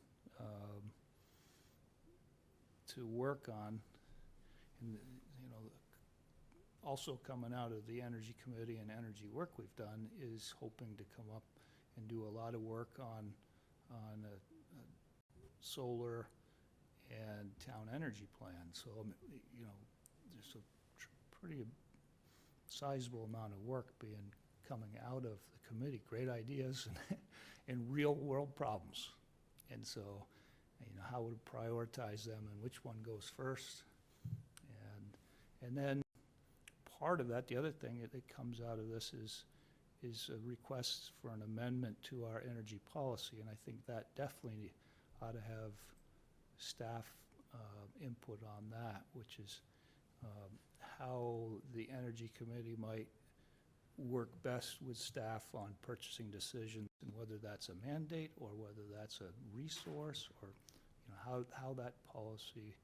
to work on, and you know, also coming out of the Energy Committee and energy work we've done is hoping to come up and do a lot of work on solar and town energy plan. So, you know, there's a pretty sizable amount of work coming out of the committee, great ideas and real world problems. And so, you know, how would prioritize them and which one goes first? And then part of that, the other thing that comes out of this is is a request for an amendment to our energy policy, and I think that definitely ought to have staff input on that, which is how the Energy Committee might work best with staff on purchasing decisions, and whether that's a mandate or whether that's a resource, or how that policy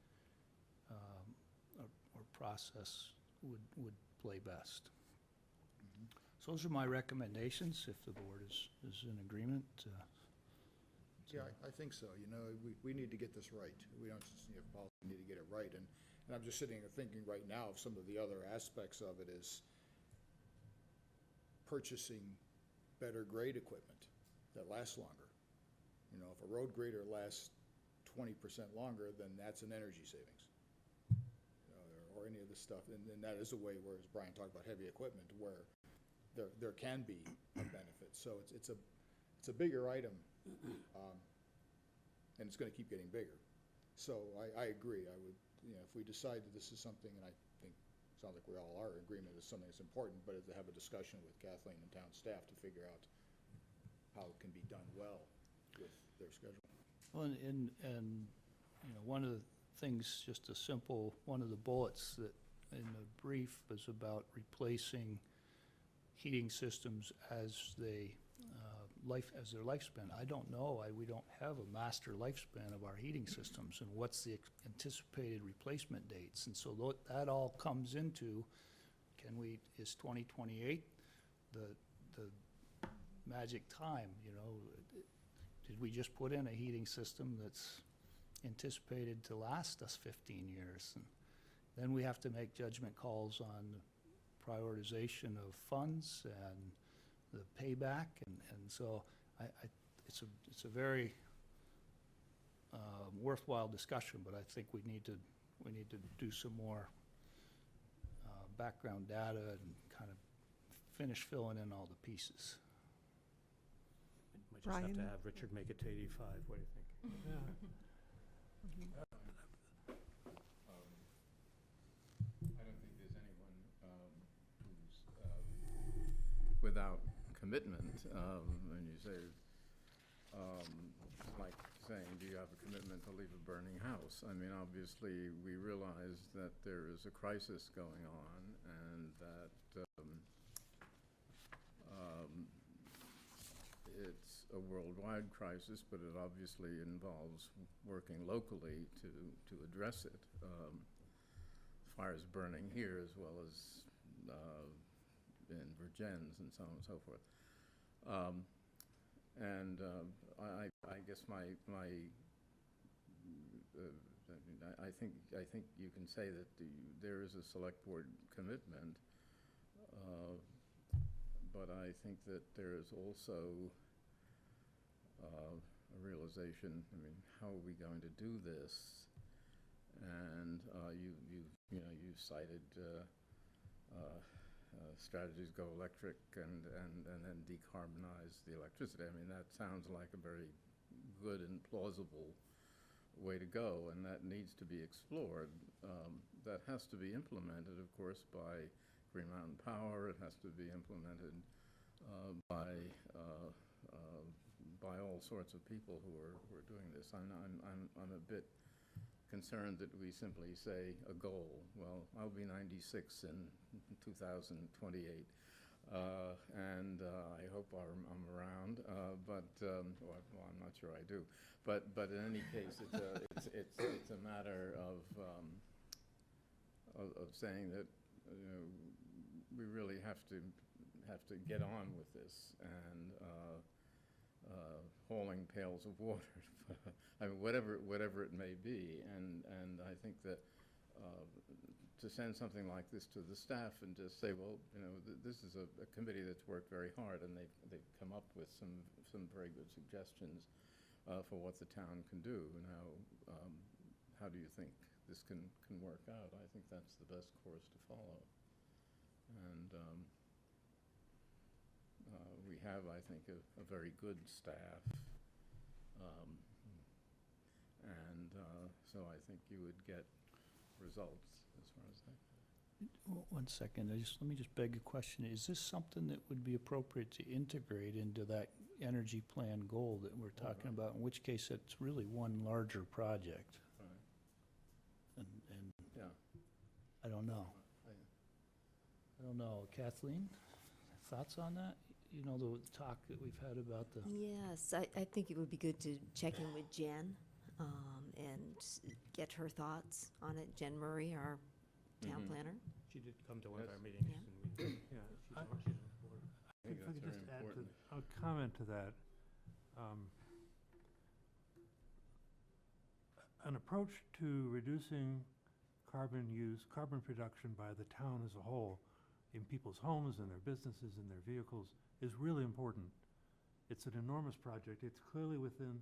or process would play best. So those are my recommendations, if the board is in agreement. Yeah, I think so. We need to get this right. We don't just need a policy, we need to get it right. And I'm just sitting here thinking right now of some of the other aspects of it is purchasing better grade equipment that lasts longer. If a road grader lasts 20% longer, then that's an energy savings. Or any of this stuff. And that is a way where, as Brian talked about, heavy equipment, where there can be a benefit. So it's a bigger item, and it's going to keep getting bigger. So I agree. I would, if we decide that this is something, and I think it sounds like we all are in agreement, it's something that's important, but to have a discussion with Kathleen and town staff to figure out how it can be done well with their schedule. Well, and one of the things, just a simple, one of the bullets that in the brief was about replacing heating systems as their lifespan. I don't know. We don't have a master lifespan of our heating systems, and what's the anticipated replacement dates. And so that all comes into, is 2028 the magic time? Did we just put in a heating system that's anticipated to last us 15 years? And then we have to make judgment calls on prioritization of funds and the payback, and so it's a very worthwhile discussion, but I think we need to do some more background data and kind of finish filling in all the pieces. Might just have Brian? to have Richard make it to 85. What do you think? I don't think there's anyone who's without commitment. When you say, like saying, do you have a commitment to leave a burning house? I mean, obviously, we realize that there is a crisis going on, and that it's a worldwide crisis, but it obviously involves working locally to address it. Fires burning here as well as in Virgins and so on and so forth. I guess I think you can say that there is a select board commitment, but I think that there is also a realization. I mean, how are we going to do this? And you cited strategies go electric and then decarbonize the electricity. I mean, that sounds like a very good and plausible way to go, and that needs to be explored. That has to be implemented, of course, by Green Mountain Power. It has to be implemented by all sorts of people who are doing this. I'm a bit concerned that we simply say a goal. Well, I'll be 96 in 2028, and I hope I'm around. Well, I'm not sure I do. But in any case, it's a matter of saying that we really have to get on with this, and hauling pails of water. I mean, whatever it may be, and I think that to send something like this to the staff and just say, well, this is a committee that's worked very hard, and they've come up with some very good suggestions for what the town can do. Now, how do you think this can work out? I think that's the best course to follow, and we have, I think, a very good staff. And so I think you would get results as far as that goes. One second, let me just beg a question. Is this something that would be appropriate to integrate into that energy plan goal that we're talking about? In which case, it's really one larger project. Right. And Yeah. I don't know. I- I don't know. Kathleen, thoughts on that? You know, the talk that we've had about the, Yes, I think it would be good to check in with Jen and get her thoughts on it. Jen Murray, our town Mhm. planner. She did come to one of Yes. our meetings, Yeah. and we, yeah, she's on the board. I think If I that's could very just add to, important. a comment to that. An approach to reducing carbon use, carbon production by the town as a whole, in people's homes and their businesses and their vehicles, is really important. It's an enormous project. It's clearly within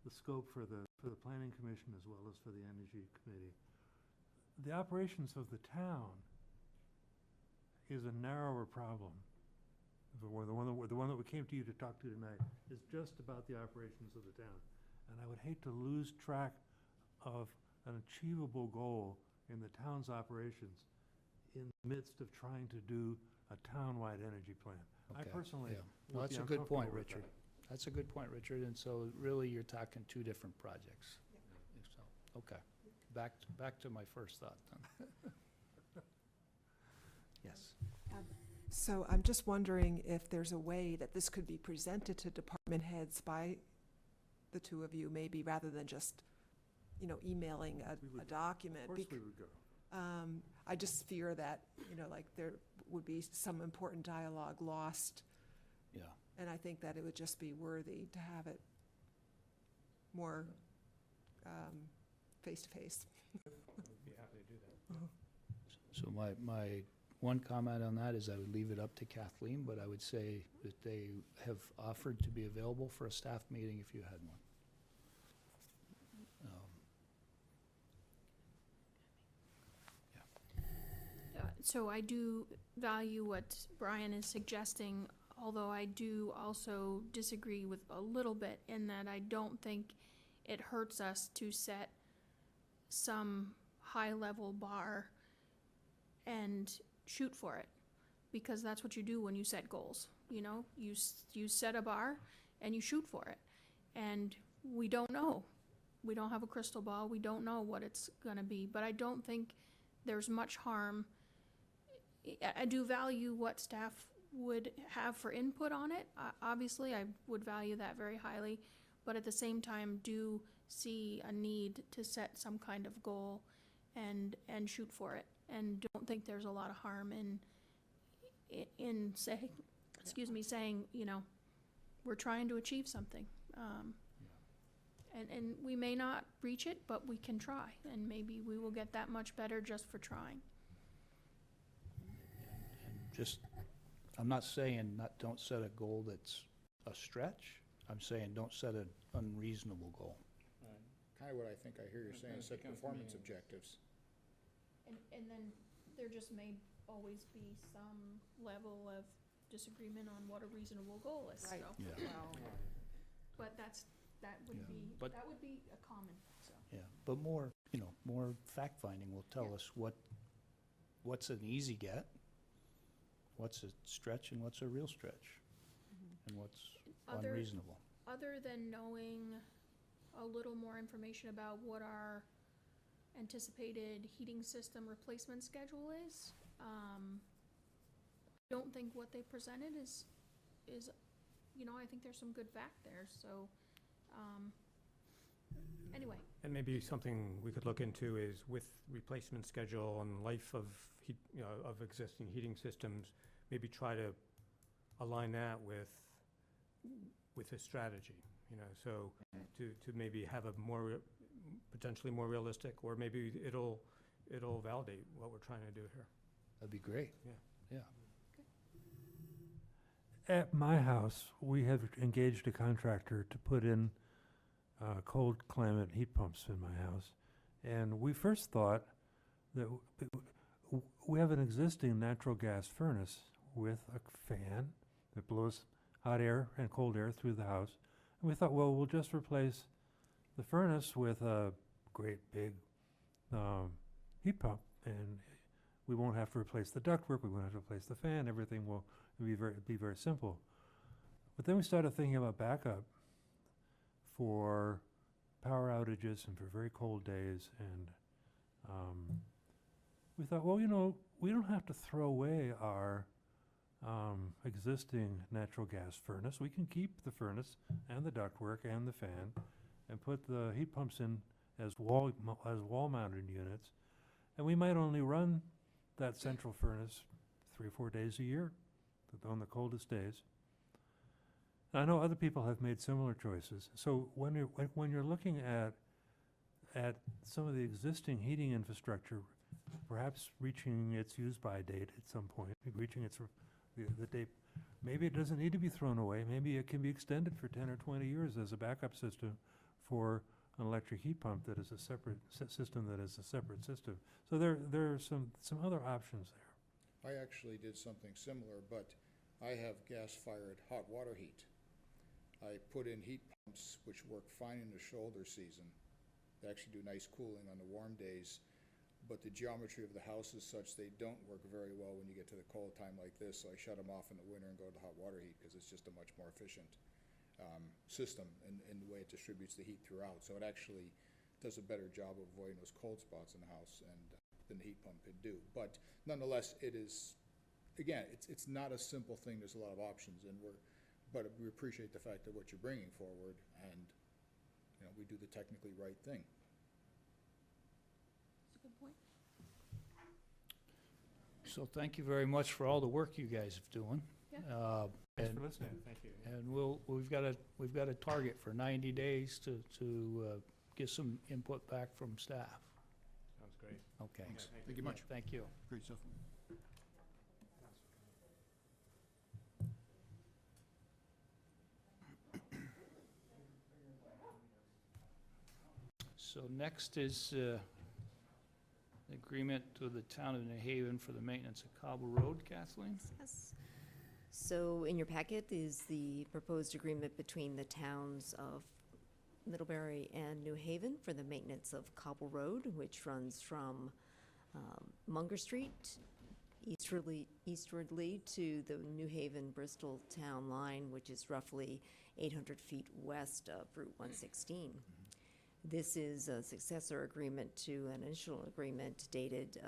the scope for the planning commission as well as for the energy committee. The operations of the town is a narrower problem. The one that we came to you to talk to tonight is just about the operations of the town. And I would hate to lose track of an achievable goal in the town's operations in the midst of trying to do a town-wide energy plan. I Okay, personally yeah. would Well, be that's a good point, uncomfortable with Richard. that. That's a good point, Richard, and so really you're talking two different projects. So, okay, back to my first thought then. Yes. So I'm just wondering if there's a way that this could be presented to department heads by the two of you, maybe rather than just, emailing We a would- document. Of course we would go. I just fear that, there would be some important dialogue lost, Yeah, and I think that it would just be worthy to have it more face-to-face. We'd be happy to do that. so my one comment on that is I would leave it up to Kathleen, but I would say that they have offered to be available for a staff meeting if you had one. So I do value what Brian is suggesting, although I do also disagree with a little bit in that I don't think it hurts us to set some high-level bar and shoot for it, because that's what you do when you set goals, you set a bar and you shoot for it, and we don't know. We don't have a crystal ball, we don't know what it's gonna be, but I don't think there's much harm. I do value what staff would have for input on it. Obviously, I would value that very highly, but at the same time, do see a need to set some kind of goal and shoot for it. And don't think there's a lot of harm in saying, we're trying to achieve something. And we may not reach it, but we can try, and maybe we will get that much better just for trying. I'm not saying don't set a goal that's a stretch. I'm saying don't set an unreasonable goal. Kind of what I think I hear you saying, set performance objectives. And then there just may always be some level of disagreement on what a reasonable goal is, Right. so. Yeah. But that would Yeah, be, but- that would be a common, so. Yeah, but more fact-finding will tell us what's an easy get, what's a stretch and what's a real stretch, and what's unreasonable. Other than knowing a little more information about what our anticipated heating system replacement schedule is, I don't think what they presented is, I think there's some good fact there, so, anyway. And maybe something we could look into is with replacement schedule and life of of existing heating systems, maybe try to align that with a strategy, so to maybe have a potentially more realistic, or maybe it'll validate what we're trying to do here. That'd be great. Yeah. Yeah. At my house, we have engaged a contractor to put in cold climate heat pumps in my house. And we first thought that we have an existing natural gas furnace with a fan that blows hot air and cold air through the house. And we thought, well, we'll just replace the furnace with a great big heat pump, and we won't have to replace the ductwork, we won't have to replace the fan, everything will be very simple. But then we started thinking about backup for power outages and for very cold days, and we thought, well, you know, we don't have to throw away our existing natural gas furnace. We can keep the furnace and the ductwork and the fan and put the heat pumps in as wall-mounted units, and we might only run that central furnace 3 or 4 days a year on the coldest days. I know other people have made similar choices. So when you're looking at some of the existing heating infrastructure, perhaps reaching its use-by date at some point, reaching the date, maybe it doesn't need to be thrown away. Maybe it can be extended for 10 or 20 years as a backup system for an electric heat pump that is a separate system that is a separate system. So there are some other options there. I actually did something similar, but I have gas-fired hot water heat. I put in heat pumps which work fine in the shoulder season. They actually do nice cooling on the warm days, but the geometry of the house is such they don't work very well when you get to the cold time like this, so I shut them off in the winter and go to hot water heat because it's just a much more efficient system in the way it distributes the heat throughout. So it actually does a better job of avoiding those cold spots in the house than the heat pump could do. But nonetheless, it is, again, it's not a simple thing. There's a lot of options, but we appreciate the fact that what you're bringing forward, and you know, we do the technically right thing. That's a good point. So thank you very much for all the work you guys are doing. Yeah. Thanks for listening. Thank you. And we've got a target for 90 days to get some input back from staff. Sounds great. Okay. Thank you much. Thank you. Great stuff. So next is agreement to the town of New Haven for the maintenance of Cobble Road, Kathleen? Yes. So in your packet is the proposed agreement between the towns of Middlebury and New Haven for the maintenance of Cobble Road, which runs from Munger Street eastwardly to the New Haven-Bristol town line, which is roughly 800 feet west of Route 116. This is a successor agreement to an initial agreement dated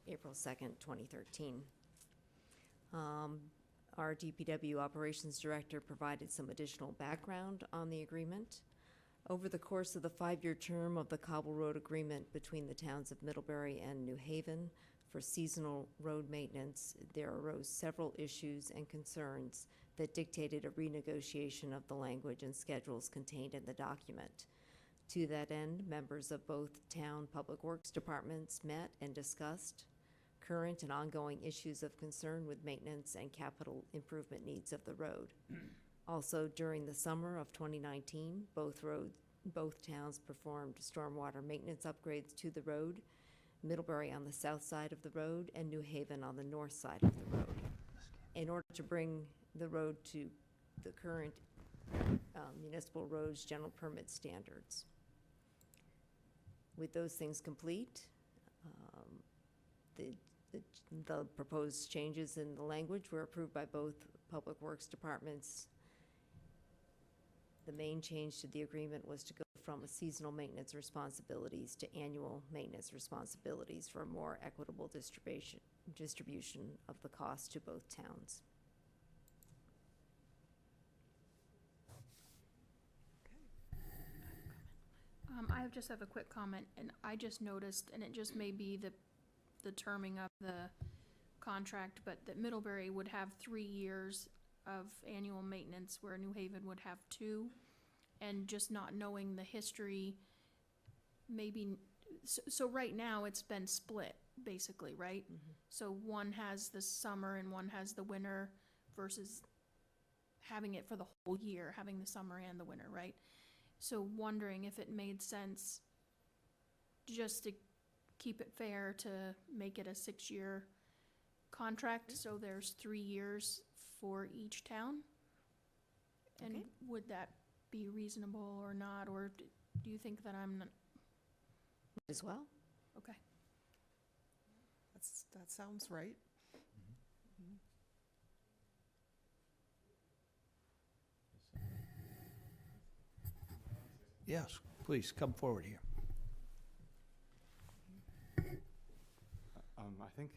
April 2nd, 2013. Our DPW Operations Director provided some additional background on the agreement. Over the course of the 5-year term of the Cobble Road Agreement between the towns of Middlebury and New Haven for seasonal road maintenance, there arose several issues and concerns that dictated a renegotiation of the language and schedules contained in the document. To that end, members of both town public works departments met and discussed current and ongoing issues of concern with maintenance and capital improvement needs of the road. Also, during the summer of 2019, both towns performed stormwater maintenance upgrades to the road, Middlebury on the south side of the road and New Haven on the north side of the road, in order to bring the road to the current municipal roads general permit standards. With those things complete, the proposed changes in the language were approved by both public works departments. The main change to the agreement was to go from a seasonal maintenance responsibilities to annual maintenance responsibilities for a more equitable distribution of the cost to both towns. I just have a quick comment, and I just noticed, and it just may be the terming of the contract, but that Middlebury would have 3 years of annual maintenance where New Haven would have 2, and just not knowing the history, maybe, so right now it's been split, basically, right? Mm-hmm. So one has the summer and one has the winter versus having it for the whole year, having the summer and the winter, right? So wondering if it made sense just to keep it fair to make it a 6-year contract, so there's 3 years for each town? And Okay. would that be reasonable or not, or do you think that I'm not? As well? Okay. that sounds right. Yes, please, come forward here. I think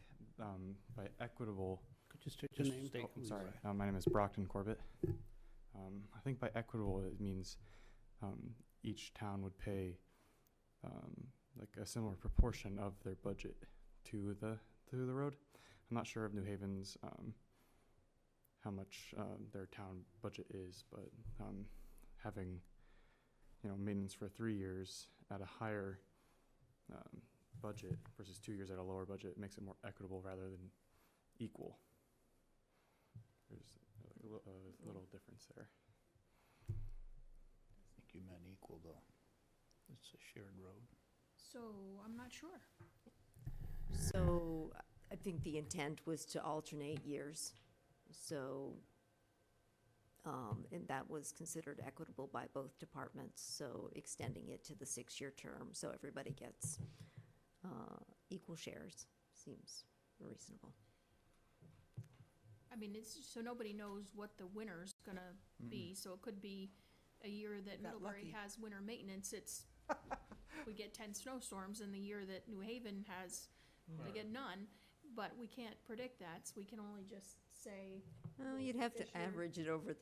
by equitable, Could you state your name? state I'm who you sorry, are. my name is Brockton Corbett. I think by equitable, it means each town would pay like a similar proportion of their budget to the road. I'm not sure of New Haven's how much their town budget is, but having maintenance for 3 years at a higher budget versus 2 years at a lower budget makes it more equitable rather than equal. There's a little difference there. I think you meant equal, though. It's a shared road. So, I'm not sure. So I think the intent was to alternate years. So, and that was considered equitable by both departments, so extending it to the 6-year term, so everybody gets equal shares seems reasonable. I mean, it's, so nobody knows what the winter's gonna be, so it could be a year that Got Middlebury lucky. has winter maintenance, we get 10 snowstorms, and the year that New Haven has, they get none, but we can't predict that, so we can only just say, Well, you'd have to This year. average it over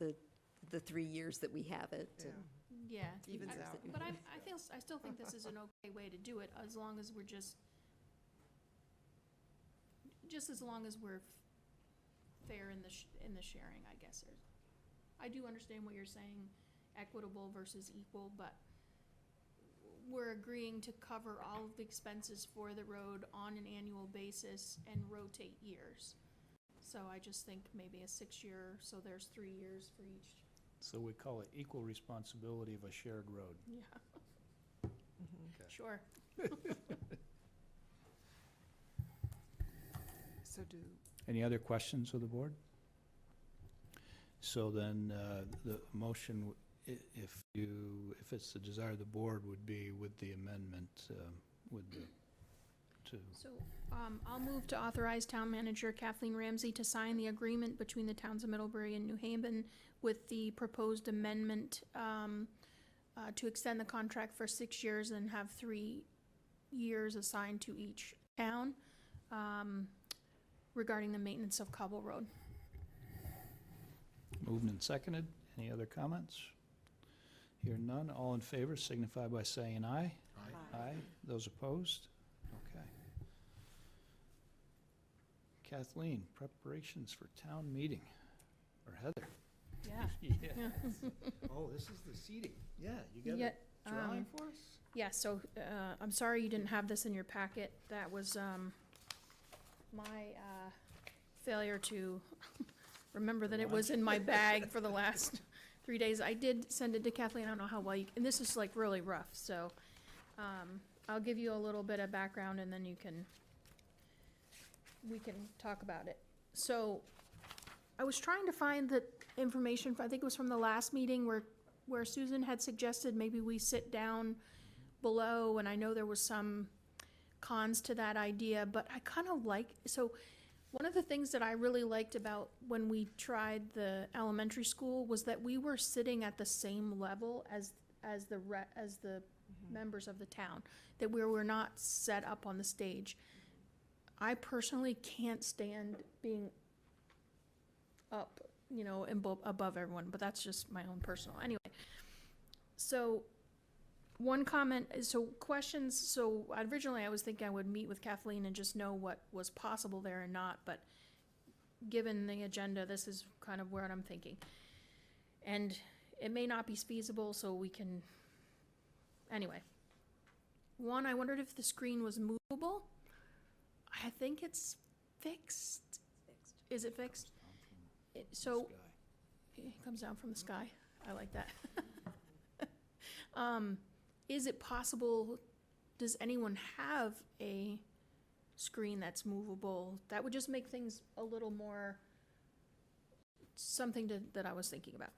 the 3 years that we have it. Yeah. yeah. Evens I- out. But I still think this is an okay way to do it, as long as we're just as long as we're fair in the sharing, I guess. I do understand what you're saying, equitable versus equal, but we're agreeing to cover all of the expenses for the road on an annual basis and rotate years. So I just think maybe a 6-year, so there's 3 years for each, So we call it equal responsibility of a shared road. yeah, Mhm. sure. So do, Any other questions of the board? So then, the motion, if it's the desire of the board, would be with the amendment, So, I'll move to authorize Town Manager Kathleen Ramsey to sign the agreement between the towns of Middlebury and New Haven with the proposed amendment, to extend the contract for 6 years and have 3 years assigned to each town, regarding the maintenance of Cobble Road. moved and seconded. Any other comments? Hear none, all in favor signify by saying aye. Aye. Those opposed? Okay. Kathleen, preparations for town meeting. Or Heather? Yeah. Yeah. Oh, this is the seating. Yeah, you got Yeah, a drawing for us? Yeah, so, I'm sorry you didn't have this in your packet. That was, my, failure to remember that it was in my bag for the last 3 days. I did send it to Kathleen, I don't know how well you, and this is like really rough, so, I'll give you a little bit of background and then we can talk about it. So, I was trying to find the information, I think it was from the last meeting where Susan had suggested maybe we sit down below, and I know there was some cons to that idea, but I kind of so one of the things that I really liked about when we tried the elementary school was that we were sitting at the same level as the members of the town, that we were not set up on the stage. I personally can't stand being up, above everyone, but that's just my own personal. Anyway, so one comment, questions, originally I was thinking I would meet with Kathleen and just know what was possible there and not, but given the agenda, this is kind of what I'm thinking. And it may not be feasible, so we can, anyway. One, I wondered if the screen was movable. I think it's fixed. Is it fixed? So, it comes down from the sky. I like that. Is it possible, does anyone have a screen that's movable? That would just make things a little more, something that I was thinking about.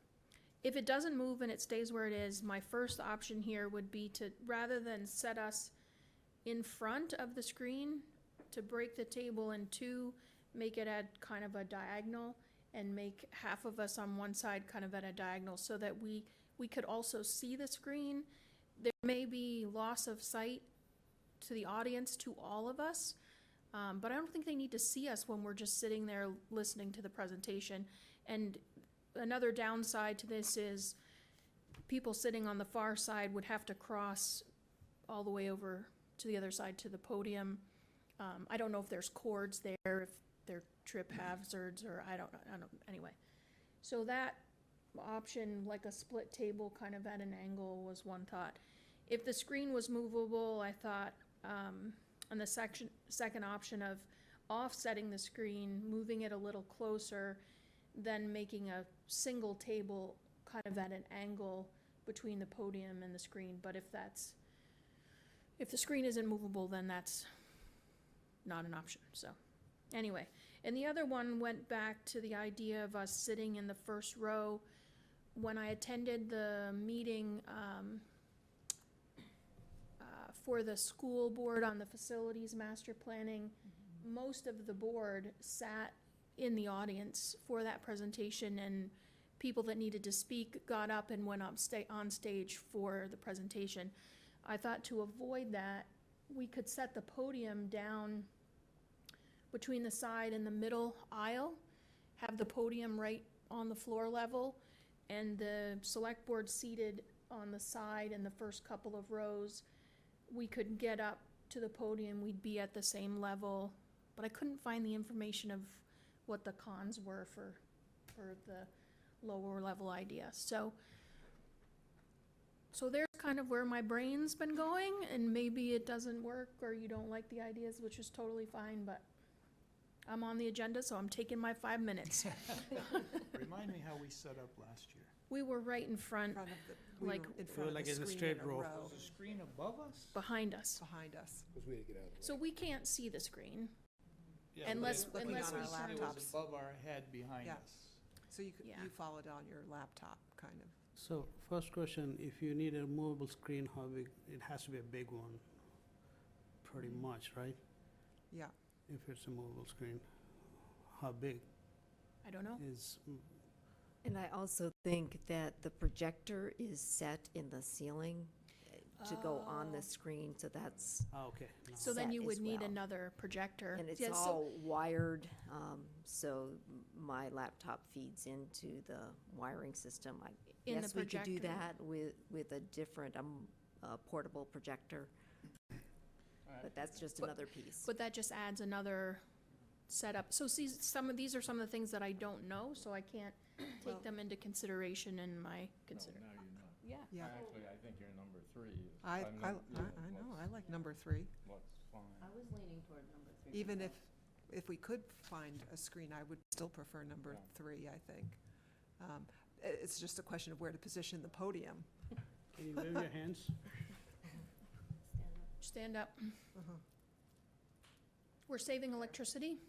If it doesn't move and it stays where it is, my first option here would be to, rather than set us in front of the screen, to break the table in two, make it at kind of a diagonal, and make half of us on one side kind of at a diagonal, so that we could also see the screen. There may be loss of sight to the audience, to all of us, but I don't think they need to see us when we're just sitting there listening to the presentation. And another downside to this is people sitting on the far side would have to cross all the way over to the other side to the podium. I don't know if there's cords there, if they're trip hazards, or I don't know, anyway. So that option, like a split table kind of at an angle, was one thought. If the screen was movable, I thought, on the second option of offsetting the screen, moving it a little closer, then making a single table kind of at an angle between the podium and the screen. But if the screen isn't movable, then that's not an option. So anyway, and the other one went back to the idea of us sitting in the first row. When I attended the meeting for the school board on the facilities master planning, most of the board sat in the audience for that presentation, and people that needed to speak got up and went up on stage for the presentation. I thought to avoid that, we could set the podium down between the side and the middle aisle, have the podium right on the floor level, and the select board seated on the side in the first couple of rows. We could get up to the podium, we'd be at the same level, but I couldn't find the information of what the cons were for the lower level idea. So there's kind of where my brain's been going, and maybe it doesn't work or you don't like the ideas, which is totally fine, but I'm on the agenda, so I'm taking my 5 minutes. Remind me how we set up last year. We were right in front, like in front of like the in a screen straight in a row. row. Was the screen above us? behind us. Behind us. Because we had to get out of the way. So we can't see the screen. Yeah, but Unless- it- but unless it we- was- It was laptops. above our head behind Yeah. us. So you Yeah. you followed on your laptop, kind of. So first question, if you need a movable screen, how big? It has to be a big one, pretty much, right? Yeah. If it's a movable screen, how big I don't know. is, And I also think that the projector is set in the ceiling to go on the Oh. screen, so that's, okay. no. So then set you would as need well. another projector. and it's Yeah, so- all wired, so my laptop feeds into the wiring system. In the Yes, we could do projector. that with a different, portable projector, but that's just another piece. But that just adds another setup. So see, these are some of the things that I don't know, so I can't Well- take them into consideration in my No, consider. now you know. Yeah. Yeah. Actually, I think your number 3 is. I I'm I not- I know, I like number 3. What's fine. I was leaning toward number 3. Even if we could find a screen, I would still prefer number Yeah. 3, I think. It's just a question of where to position the podium. Can you wave your hands? Stand up. Uh-huh. We're saving electricity?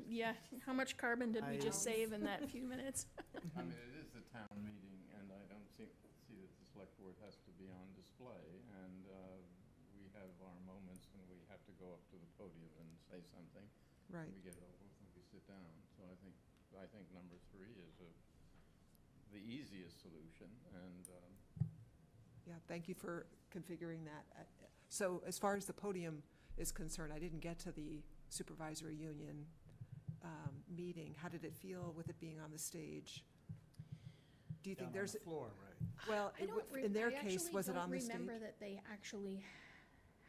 Yeah, how much carbon did we I- just save in that few minutes? I mean, it is the town meeting, and I don't see that the select board has to be on display, and we have our moments when we have to go up to the podium and say something. Right. We get it over with and we sit down. So I think number 3 is the easiest solution, and Yeah, thank you for configuring that. So as far as the podium is concerned, I didn't get to the supervisory union meeting. How did it feel with it being on the stage? Do you Down think on there's, the floor, right? well, I don't in their case, was it on the I stage? actually don't remember that they actually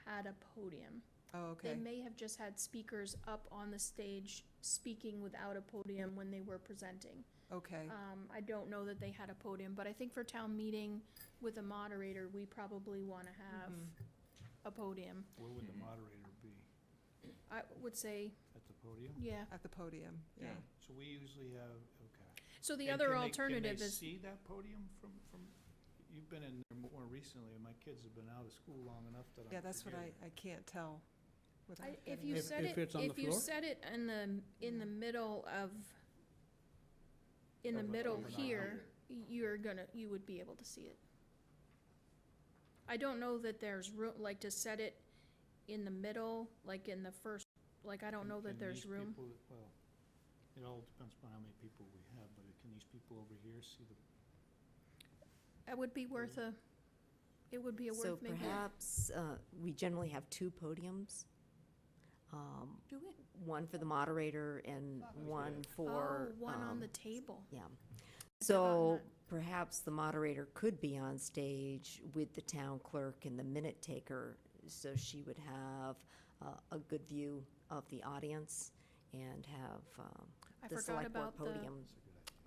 had a podium. Oh, They okay. may have just had speakers up on the stage speaking without a podium when they were presenting. Okay. I don't know that they had a podium, but I think for town meeting with a moderator, we probably want to have Mhm. a podium. Where would the moderator be? I would say, At the podium? yeah. At the podium, yeah. So we usually have, okay. So the And other can they- alternative Can they is, see that podium from, you've been in there more recently, and my kids have been out of school long enough that I Yeah, that's what forget. I can't tell without if getting you it. set If it, it's on the if you floor? set it in the middle of, in the Of the- middle of the here, you would be able to see it. I don't know that there's room, like to set it in the middle, like in the first, like, I don't know that Can there's these room. people- Well, it all depends upon how many people we have, but can these people over here see the, It would be worth it would be a So worth maybe. perhaps, we generally have two podiums. Do it. One for the moderator and one for. Oh, one on um, the table. Yeah. forgotten So that. perhaps the moderator could be on stage with the town clerk and the minute taker, so she would have a good view of the audience and have I the forgot select board about the, podium.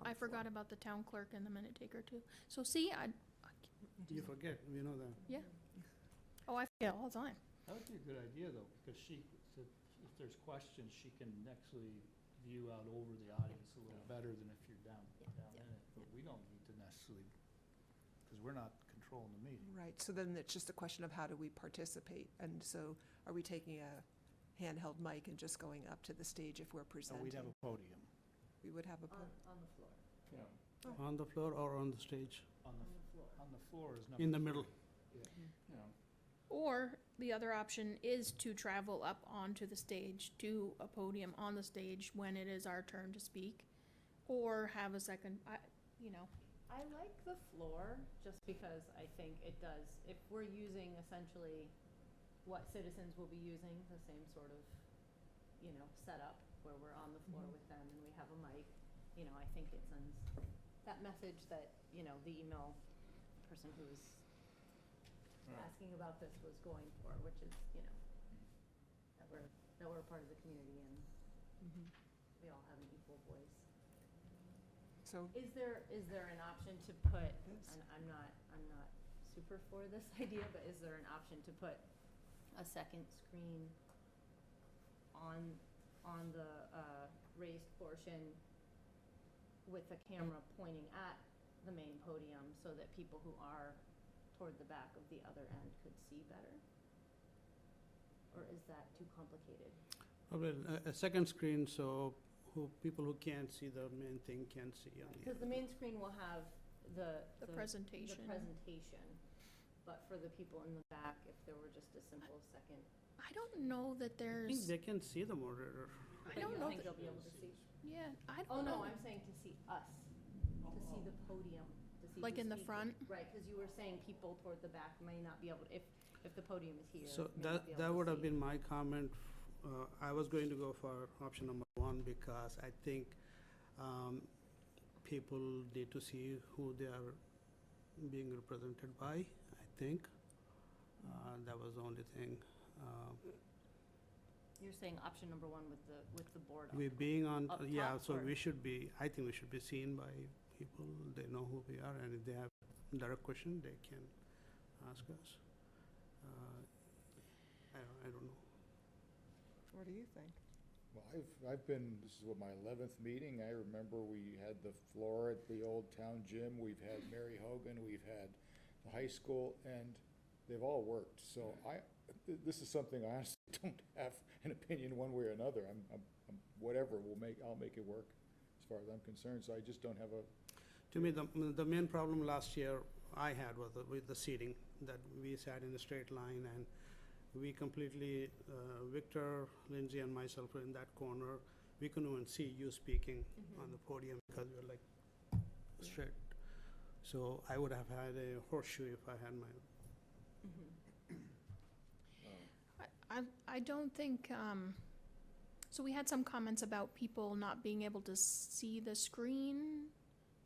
on I the floor. forgot about the town clerk and the minute taker too. So see, You forget, we know that. oh, I forget all the time. that would be a good idea though, because if there's questions, she can actually view out over the audience a little better than if you're down in it. But we don't need to necessarily, because we're not controlling the meeting. Right, so then it's just a question of how do we participate? And so are we taking a handheld mic and just going up to the stage if we're So presenting? we'd have a podium. We would have a, On the floor. Yeah. On the floor or on the stage? On the floor is not. In the middle. Yeah. Or the other option is to travel up onto the stage to a podium on the stage when it is our turn to speak, or have a second, I like the floor, just because I think it does, if we're using essentially what citizens will be using, the same sort of, setup, where we're on the floor with them and we have a mic, I think it sends that message that, the email person who was asking about this was going for, which is, that we're a part of the community and we all have an equal voice. so, Is there an option to put, and I'm not super for this idea, but is there an option to put a second screen on the raised portion with the camera pointing at the main podium so that people who are toward the back of the other end could see better? Or is that too complicated? A second screen, so people who can't see the main thing can see on the Because the main screen will have the presentation. The presentation, but for the people in the back, if there were just a simple second. I don't know that I think there's, they can see the moderator. I don't know, think they'll be able to see? yeah, I Oh, don't no, know. I'm saying to see us, to see the podium, to see Like in the speaker. front? Right, because you were saying people toward the back may not be able, if the podium is here, So may not be able that to would have see. been my comment. I was going to go for option number one because I think people need to see who they are being represented by, I think. That was the only thing. You're saying option number one with the board up. We being on, Up yeah, top, so or- we should be, I think we should be seen by people. They know who we are, and if they have direct question, they can ask us. I don't know. what do you think? Well, I've been, this is what, my 11th meeting. I remember we had the floor at the old town gym. We've had Mary Hogan, we've had the high school, and they've all worked. So this is something I honestly don't have an opinion one way or another. I'm whatever, I'll make it work as far as I'm concerned. So I just don't have a, To me, the main problem last year I had was with the seating, that we sat in a straight line, and we completely, Victor, Lindsay, and myself were in that corner. We couldn't even see you speaking on the podium because we were like straight. So I would have had a horseshoe if I had my. I don't think, so we had some comments about people not being able to see the screen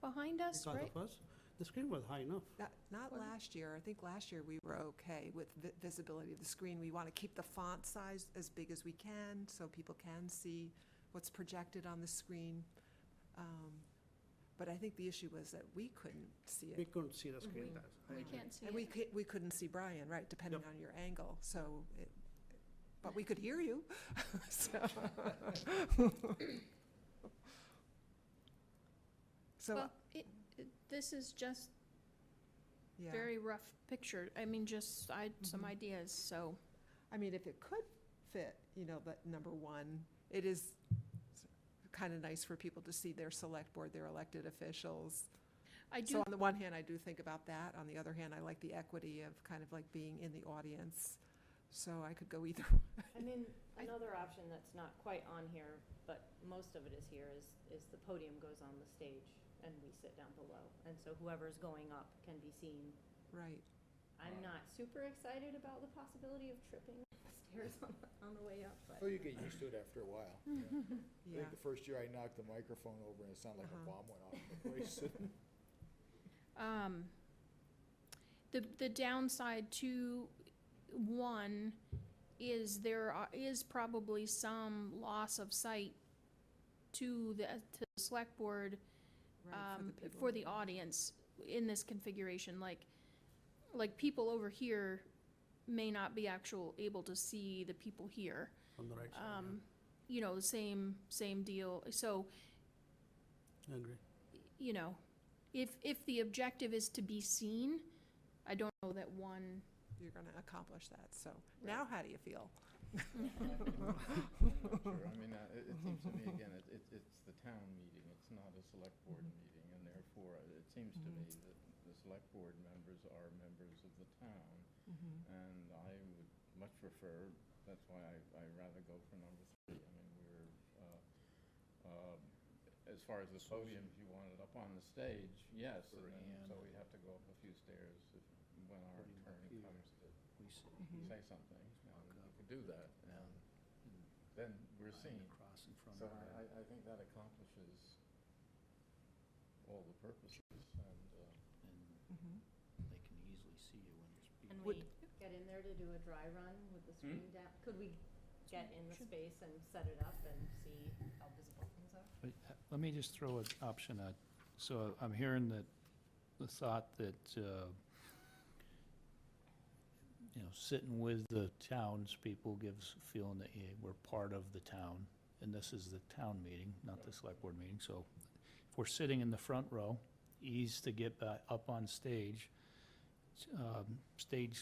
behind us, Because right? of us, the screen was high enough. Not Was it? last year. I think last year we were okay with visibility of the screen. We want to keep the font size as big as we can so people can see what's projected on the screen. But I think the issue was that we couldn't see We it. couldn't see the screen. Mhm. that's- I We agree. can't see And it. we couldn't see Brian, right, depending Yep. on your angle, so but we could hear you, so. So, Well, this is just yeah. very rough picture. I mean, just, some Mhm. ideas, so. I mean, if it could fit, that number one, it is kind of nice for people to see their select board, their elected officials. I So do, on the one hand, I do think about that. On the other hand, I like the equity of kind of like being in the audience so I could go either. I mean, another option that's not quite on here, but most of it is here, is the podium goes on the stage and we sit down below. And so whoever's going up can be seen. Right. I'm not super excited about the possibility of tripping the stairs on the way up, but. Oh, you get used to it after a while. I Yeah. think the first year I knocked the microphone over and it sounded like a bomb went off the place. The downside to one is is probably some loss of sight to the select board, Right, for the audience in this configuration. Like people over here may not be able to see the people here. On the right side, You know, the same deal. So, I agree. you know, if the objective is to be seen, I don't know that one. You're going to accomplish that. So now how do you feel? Sure, I mean, it seems to me, again, it's the town meeting, it's not a select board meeting, and therefore, it seems to me that the select board members are members of the town, and I would much prefer, that's why I rather go for number 3. I mean, as far as the podiums, you want it up on the stage, yes, and then, so we have to go up a few stairs when our turn comes to say something, and you can do that, and then we're seen. So I think that accomplishes all the purposes, and They can easily see you when you're speaking. Can we get in there to do a dry run with the screen down? Could we get in the space and set it up and see how visible things are? But, let me just throw an option out. So I'm hearing that, the thought that, you know, sitting with the townspeople gives a feeling that we're part of the town, and this is the town meeting, not the select board meeting. So if we're sitting in the front row, ease to get back up on stage. Stage,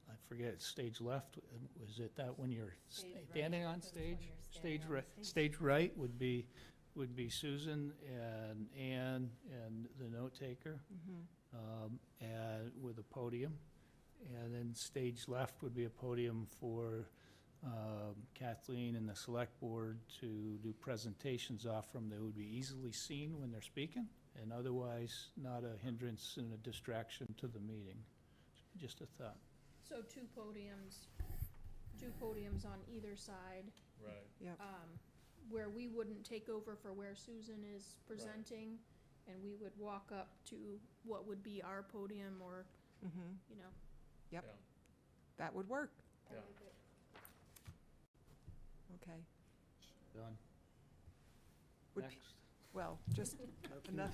I forget, stage left, was it that when you're Stage right, standing on because when stage? you're standing on stage. Stage right would be Susan and Ann and the note taker, and with a podium. And then stage left would be a podium for Kathleen and the select board to do presentations off from. They would be easily seen when they're speaking, and otherwise not a hindrance and a distraction to the meeting. Just a thought. So two podiums on either side. Right. Yep. Where we wouldn't take over for where Susan is presenting, and we would walk up to what would be our podium, or, you know. Yep. Yeah. That would work. Yeah. Okay. Done. Would Next. Well, just another,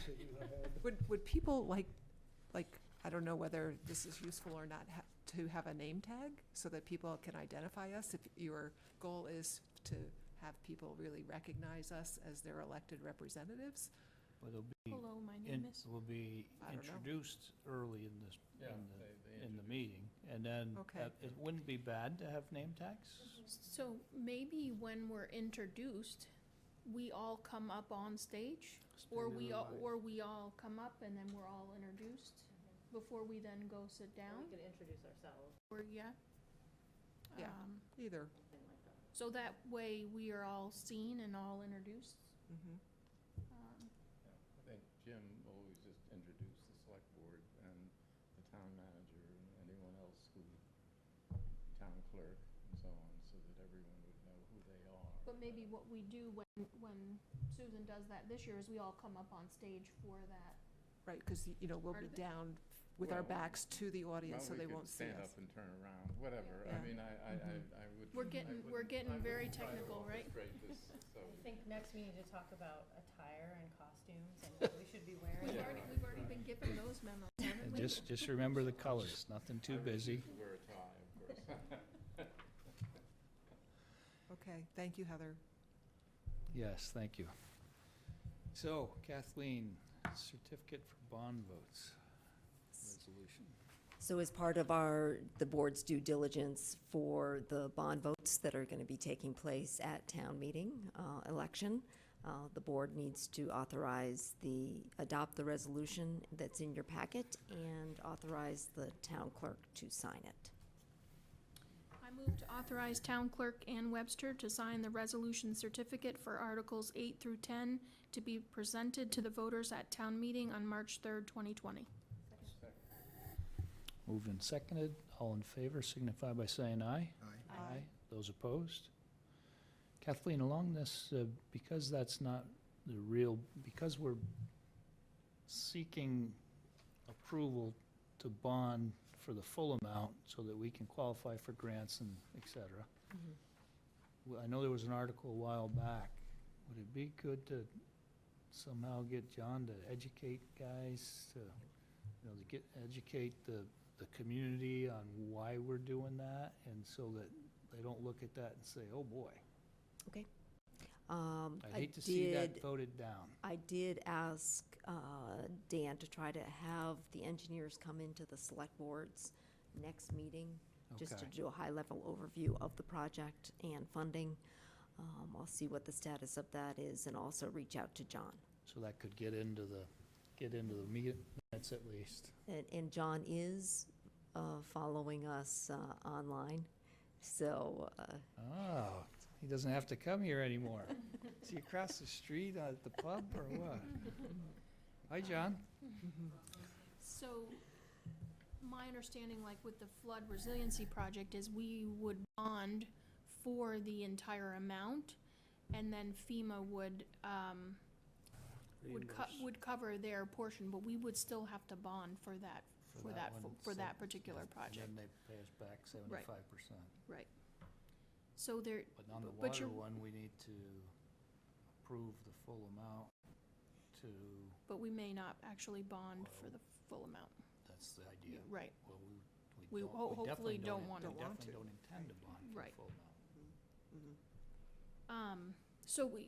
would people like, I don't know whether this is useful or not, to have a name tag so that people can identify us? If your goal is to have people really recognize us as their elected representatives? But it'll be, Hello, my name is. will be I don't know. introduced early in this, Yeah, in the meeting. And then, Okay. it wouldn't be bad to have name tags? So maybe when we're introduced, we all come up on stage, or we all come up and then we're all introduced before we then go sit Or down, we could introduce ourselves, or, yeah. Yeah. Either. something like that. So that way we are all seen and all introduced. I think Jim always just introduced the select board and the town manager and anyone else who, town clerk and so on, so that everyone would know who they are. But maybe what we do when Susan does that this year is we all come up on stage for that. Right, because, we'll Part be of it. down with our Well, backs to the audience, so Well, they we could won't see stand us. up and turn around, whatever. Yeah. I mean, I would. We're getting very technical, right? I think next we need to talk about attire and costumes and what we should be wearing. We've already been given those memos, haven't And we? just remember the colors, nothing too busy. Wear a tie, of course. Okay, thank you, Heather. Yes, thank you. So Kathleen, certificate for bond votes, resolution. So as part of the board's due diligence for the bond votes that are going to be taking place at town meeting election, the board needs to adopt the resolution that's in your packet and authorize the town clerk to sign it. Move to authorize town clerk Ann Webster to sign the resolution certificate for Articles 8 through 10 to be presented to the voters at town meeting on March 3rd, 2020. Moved and seconded. All in favor signify by saying aye. Aye. Those opposed? Kathleen, along this, because that's not the real, because we're seeking approval to bond for the full amount so that we can qualify for grants and et cetera. Well, I know there was an article a while back. Would it be good to somehow get John to educate guys to, educate the community on why we're doing that, and so that they don't look at that and say, oh boy. Okay. I'd hate to see that voted down. I did ask Dan to try to have the engineers come into the select board's next meeting, just to Okay. do a high-level overview of the project and funding. I'll see what the status of that is, and also reach out to John. So that could get into the minutes at least. And John is following us online, so Oh, he doesn't have to come here anymore. Is he across the street at the pub or what? Hi, John. So, my understanding, like with the flood resiliency project, is we would bond for the entire amount, and then FEMA would cover their portion, but we would still have to bond for that, for that particular project. And then they pay us back 75%. Right. So there, But on the but water you're- one, we need to approve the full amount to, but we may not actually bond for the full amount. that's the idea. Right. Well, We hopefully definitely don't want to. We definitely don't intend to bond for the Right. full amount.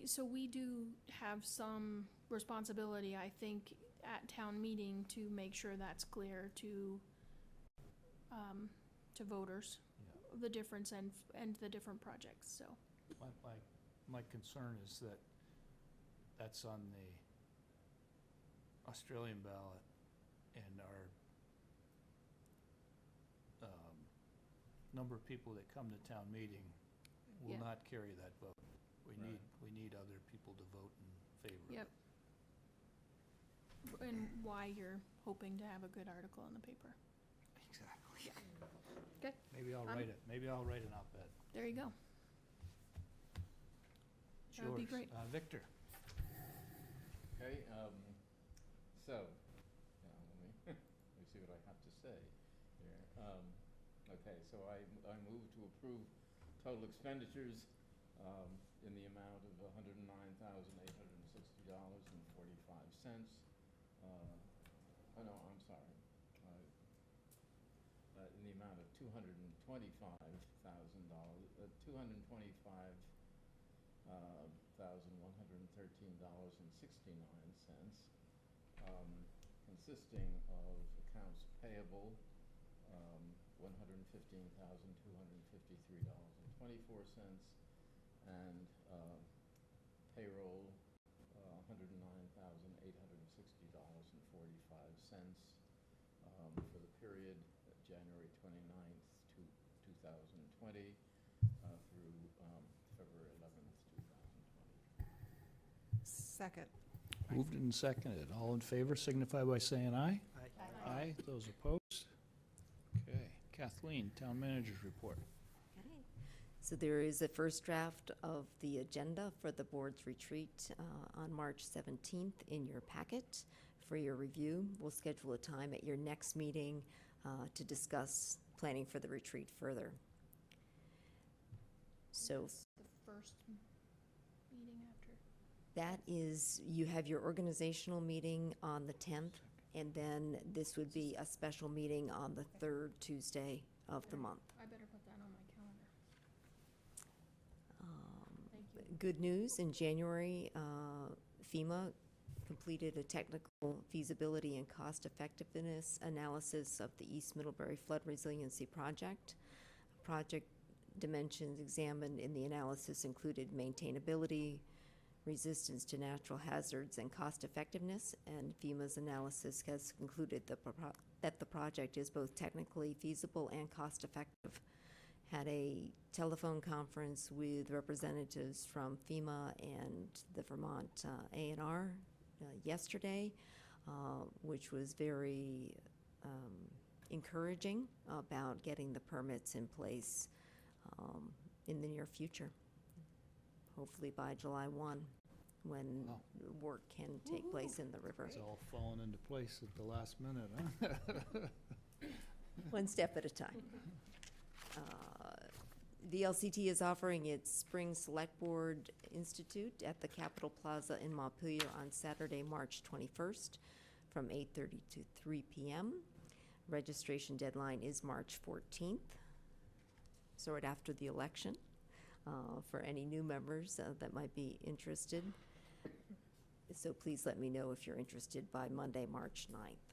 So we do have some responsibility, I think, at town meeting to make sure that's clear to voters, Yeah. the difference and the different projects, so. My concern is that that's on the Australian ballot, and our number of people that come to town meeting will Yeah. not carry that vote. We need other people to vote in favor of it. Yep. And why you're hoping to have a good article in the paper. Exactly. Okay, Maybe I'll write it, maybe I'll write an op-ed. there you go. It's That would be yours. great. Victor? Okay, so, let me see what I have to say here. Okay, so I move to approve total expenditures in the amount of $109,860.45. Oh, no, I'm sorry. In the amount of $225,113.69, consisting of accounts payable, $115,253.24, and payroll, $109,860.45, for the period January 29th to 2020 through February 11th, 2020. Second. Moved and seconded. All in favor signify by saying aye. Aye. Those opposed? Okay. Kathleen, Town Manager's Report. Okay. So there is a first draft of the agenda for the board's retreat on March 17th in your packet for your review. We'll schedule a time at your next meeting to discuss planning for the retreat further. So That's the first meeting after. that is, you have your organizational meeting on the 10th, and then this would be a special meeting on the third Tuesday of the month. I better put that on my calendar. Thank you. Good news, in January, FEMA completed a technical feasibility and cost-effectiveness analysis of the East Middlebury Flood Resiliency Project. Project dimensions examined in the analysis included maintainability, resistance to natural hazards, and cost-effectiveness, and FEMA's analysis has concluded that the project is both technically feasible and cost-effective. had a telephone conference with representatives from FEMA and the Vermont A&R yesterday, which was very encouraging about getting the permits in place in the near future, hopefully by July 1, when Wow. work can take place in the river. It's all falling into place at the last minute, huh? One step at a time. VLCT is offering its Spring Selectboard Institute at the Capitol Plaza in Montpelier on Saturday, March 21st from 8:30 to 3 p.m. Registration deadline is March 14th, so right after the election, for any new members that might be interested. So please let me know if you're interested by Monday, March 9th.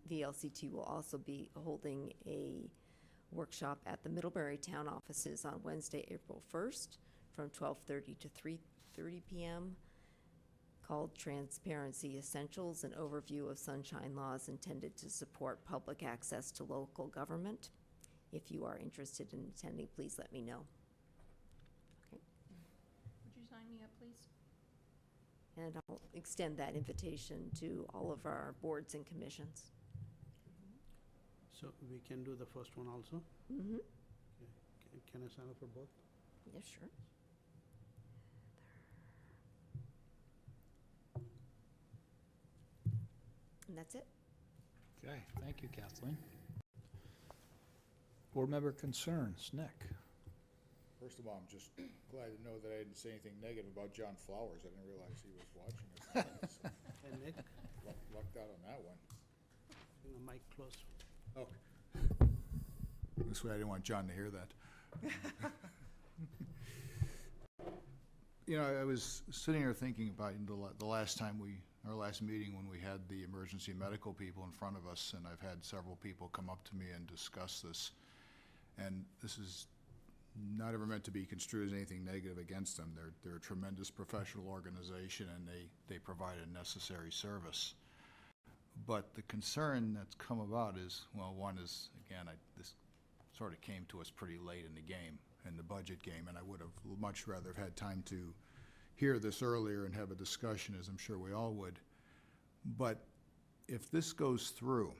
VLCT will also be holding a workshop at the Middlebury town offices on Wednesday, April 1st from 12:30 to 3:30 p.m. called Transparency Essentials, an overview of sunshine laws intended to support public access to local government. If you are interested in attending, please let me know. Okay. Would you sign me up, please? And I'll extend that invitation to all of our boards and commissions. So we can do the first one also? Mm-hmm. Can I sign up for both? Yeah, sure. And that's it. Okay, thank you, Kathleen. Board member concerns, Nick? First of all, I'm just glad to know that I didn't say anything negative about John Flowers. I didn't realize he was watching us. So, And Nick, lucked out on that one. bring the mic close. Oh. This way I didn't want John to hear that. You know, I was sitting here thinking about the last time our last meeting when we had the emergency medical people in front of us, and I've had several people come up to me and discuss this. And this is not ever meant to be construed as anything negative against them. They're a tremendous professional organization, and they provide a necessary service. But the concern that's come about is, well, one is, again, this sort of came to us pretty late in the game, in the budget game, and I would have much rather have had time to hear this earlier and have a discussion, as I'm sure we all would. But if this goes through,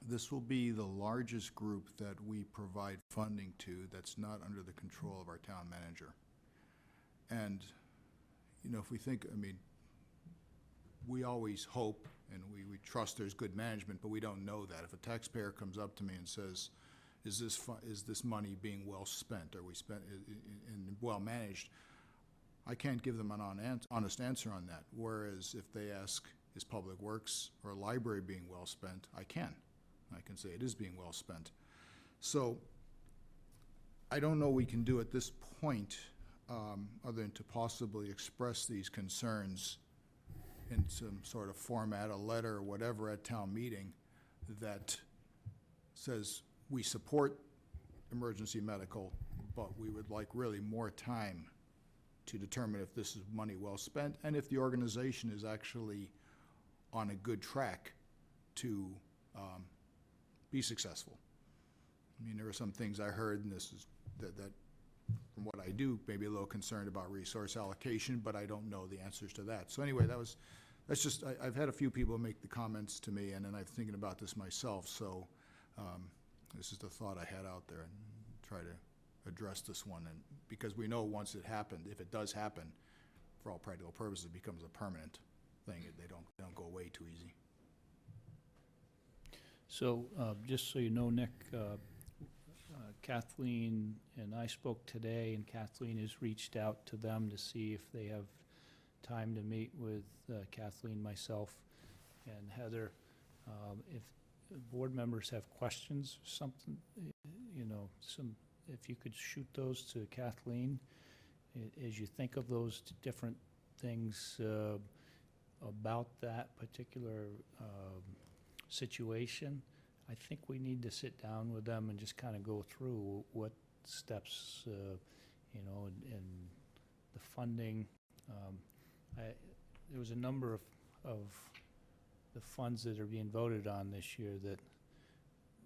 this will be the largest group that we provide funding to that's not under the control of our town manager. And, you know, if we think, I mean, we always hope and we trust there's good management, but we don't know that. If a taxpayer comes up to me and says, is this money being well spent? Are we spent and well managed? I can't give them an honest answer on that. Whereas if they ask, is Public Works or library being well spent, I can say it is being well spent. So I don't know we can do at this point other than to possibly express these concerns in some sort of format, a letter or whatever at town meeting that says we support emergency medical, but we would like really more time to determine if this is money well spent and if the organization is actually on a good track to be successful. I mean, there are some things I heard, and this is that from what I do, maybe a little concerned about resource allocation, but I don't know the answers to that. So anyway, that's just, I've had a few people make the comments to me, and then I'm thinking about this myself, so this is the thought I had out there, and try to address this one, and because we know once it happened, if it does happen, for all practical purposes, it becomes a permanent thing. They don't go away too easy. So, just so you know, Nick, Kathleen and I spoke today, and Kathleen has reached out to them to see if they have time to meet with Kathleen, myself, and Heather. If board members have questions, something, you know, if you could shoot those to Kathleen, as you think of those different things about that particular situation, I think we need to sit down with them and just kind of go through what steps, you know, and the funding. There was a number of the funds that are being voted on this year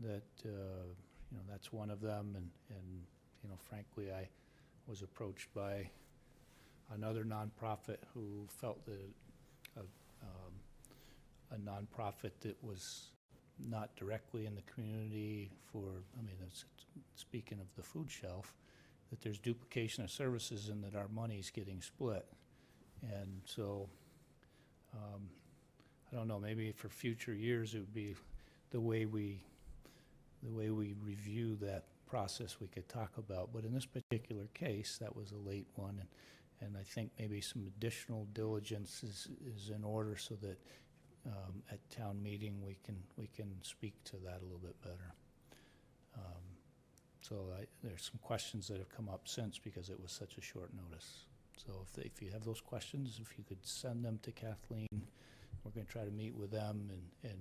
that you you know, that's one of them, and, you know, frankly, I was approached by another nonprofit who felt that a nonprofit that was not directly in the community for, I mean, speaking of the food shelf, that there's duplication of services and that our money's getting split. And so, I don't know, maybe for future years, it would be the way we review that process we could talk about. But in this particular case, that was a late one, and I think maybe some additional diligence is in order so that at town meeting, we can speak to that a little bit better. So there's some questions that have come up since because it was such a short notice. So if you have those questions, if you could send them to Kathleen, we're going to try to meet with them and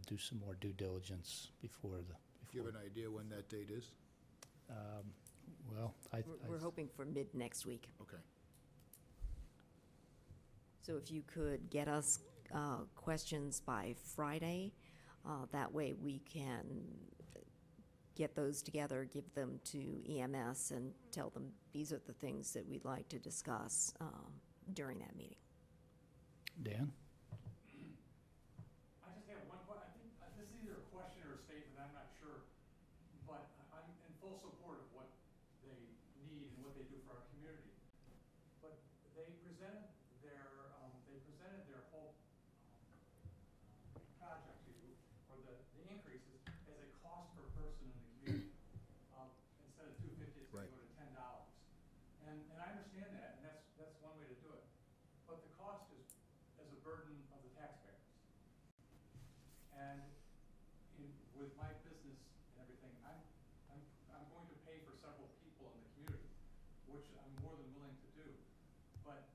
do some more due diligence before the. Do you have an idea when that date is? Well, We're hoping for mid-next week. Okay. So if you could get us questions by Friday, that way we can get those together, give them to EMS, and tell them these are the things that we'd like to discuss during that meeting. Dan? I just have one question. I think this is either a question or a statement, I'm not sure. But I'm in full support of what they need and what they do for our community. But they presented their whole project to you, or the increases, as a cost per person in the community. Instead of $250, it's going to go to $10. And I understand that, and that's one way to do it. But the cost is as a burden of the taxpayers. And with my business and everything, I'm going to pay for several people in the community, which I'm more than willing to do. But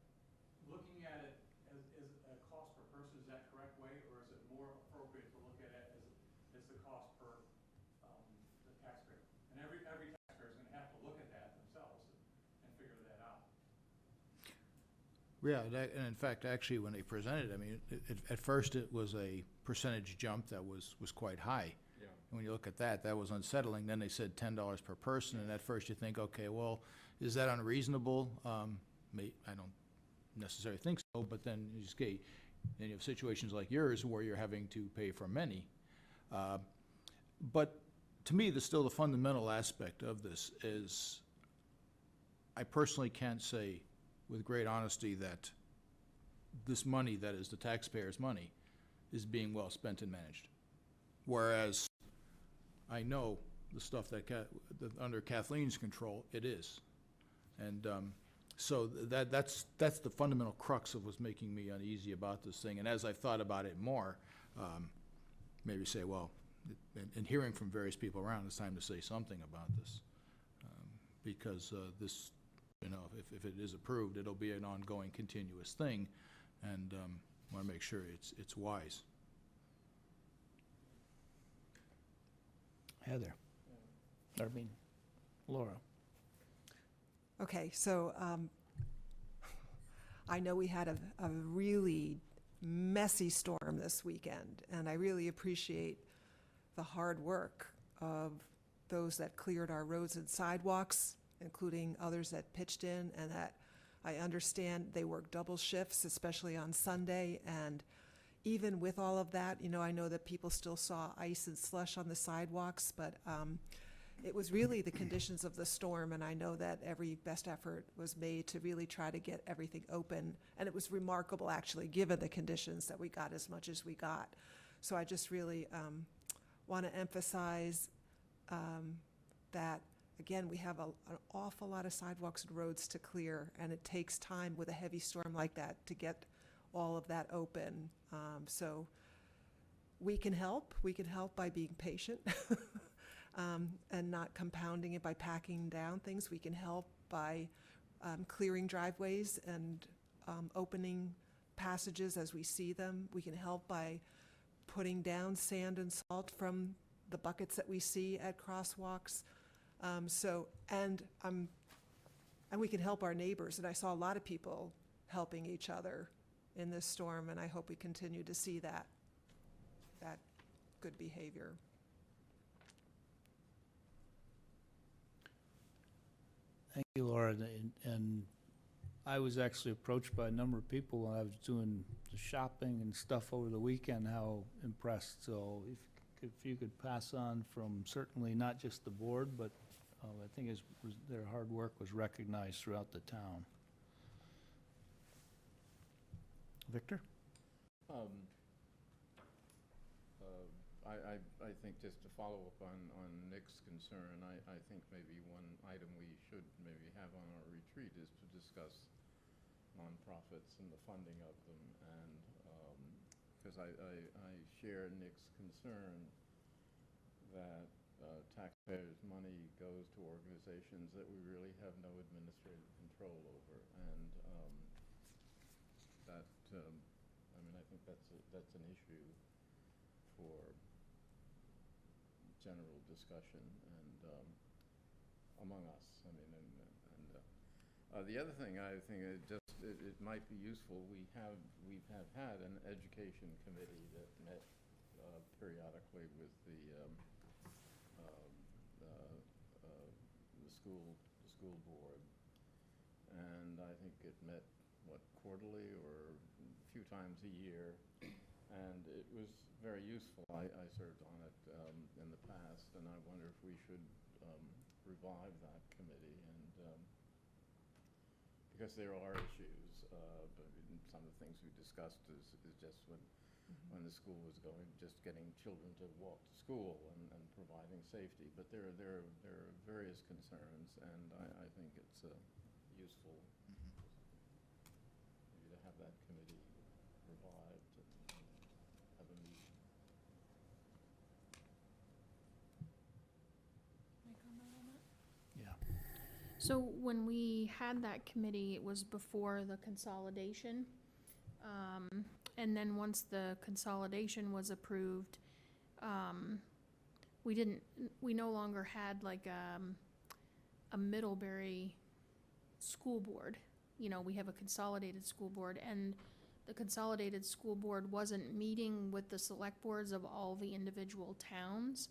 looking at it as a cost per person, is that correct way, or is it more appropriate to look at it as the cost per the taxpayer? And every taxpayer is going to have to look at that themselves and figure that out. Yeah, and in fact, actually, when they presented, I mean, at first it was a percentage jump that was quite high. Yeah. And when you look at that, that was unsettling. Then they said $10 per person, and at first you think, okay, well, is that unreasonable? I don't necessarily think so, but then you have situations like yours where you're having to pay for many. But to me, still the fundamental aspect of this is I personally can't say with great honesty that this money that is the taxpayers' money is being well spent and managed. Whereas I know the stuff that under Kathleen's control, it is. And so that's the fundamental crux of what's making me uneasy about this thing. And as I've thought about it more, maybe say, well, and hearing from various people around, it's time to say something about this. Because this, you know, if it is approved, it'll be an ongoing, continuous thing, and want to make sure it's wise. Heather? Laura? Okay, so I know we had a really messy storm this weekend, and I really appreciate the hard work of those that cleared our roads and sidewalks, including others that pitched in, and that I understand they work double shifts, especially on Sunday. And even with all of that, you know, I know that people still saw ice and slush on the sidewalks, but it was really the conditions of the storm, and I know that every best effort was made to really try to get everything open. And it was remarkable, actually, given the conditions, that we got as much as we got. So I just really want to emphasize that, again, we have an awful lot of sidewalks and roads to clear, and it takes time with a heavy storm like that to get all of that open. So we can help. We can help by being patient and not compounding it by packing down things. We can help by clearing driveways and opening passages as we see them. We can help by putting down sand and salt from the buckets that we see at crosswalks. And we can help our neighbors. And I saw a lot of people helping each other in this storm, and I hope we continue to see that good behavior. Thank you, Laura. And I was actually approached by a number of people when I was doing the shopping and stuff over the weekend, how impressed. So if you could pass on from certainly not just the board, but I think their hard work was recognized throughout the town. Victor? I think just to follow up on Nick's concern, I think maybe one item we should maybe have on our retreat is to discuss nonprofits and the funding of them, and because I share Nick's concern that taxpayers' money goes to organizations that we really have no administrative control over, and I mean, I think that's an issue for general discussion and among us. I mean, the other thing I think it might be useful. We've had an education committee that met periodically with the school board, and I think it met quarterly or a few times a year, and it was very useful. I served on it in the past, and I wonder if we should revive that committee, and because there are issues, but some of the things we discussed is just when the school was just getting children to walk to school and providing safety. But there are various concerns, and I think it's useful maybe to have that committee revived and have a meeting. Can I comment on that? Yeah. So when we had that committee, it was before the consolidation. And then once the consolidation was approved, we no longer had like a Middlebury school board. You know, we have a consolidated school board, and the consolidated school board wasn't meeting with the select boards of all the individual towns.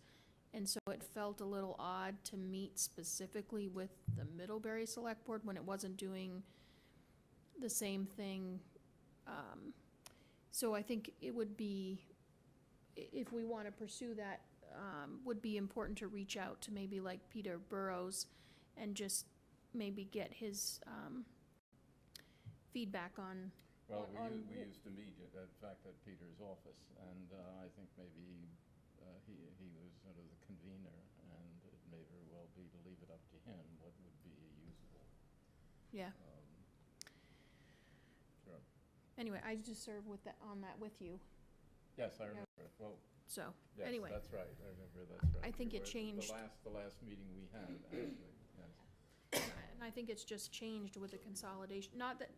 And so it felt a little odd to meet specifically with the Middlebury Select Board when it wasn't doing the same thing. So I think it would be, if we want to pursue that, would be important to reach out to maybe like Peter Burrows and just maybe get his feedback on. Well, we used to meet, in fact, at Peter's office, and I think maybe he was sort of the convener, and it may very well be to leave it up to him what would be useful. Yeah. Sure. Anyway, I just served on that with you. Yes, I remember. Well, so yes, anyway, that's right. I remember. That's right. I think You it were at changed. The last meeting we had, actually. Yes. And I think it's just changed with the consolidation. Not that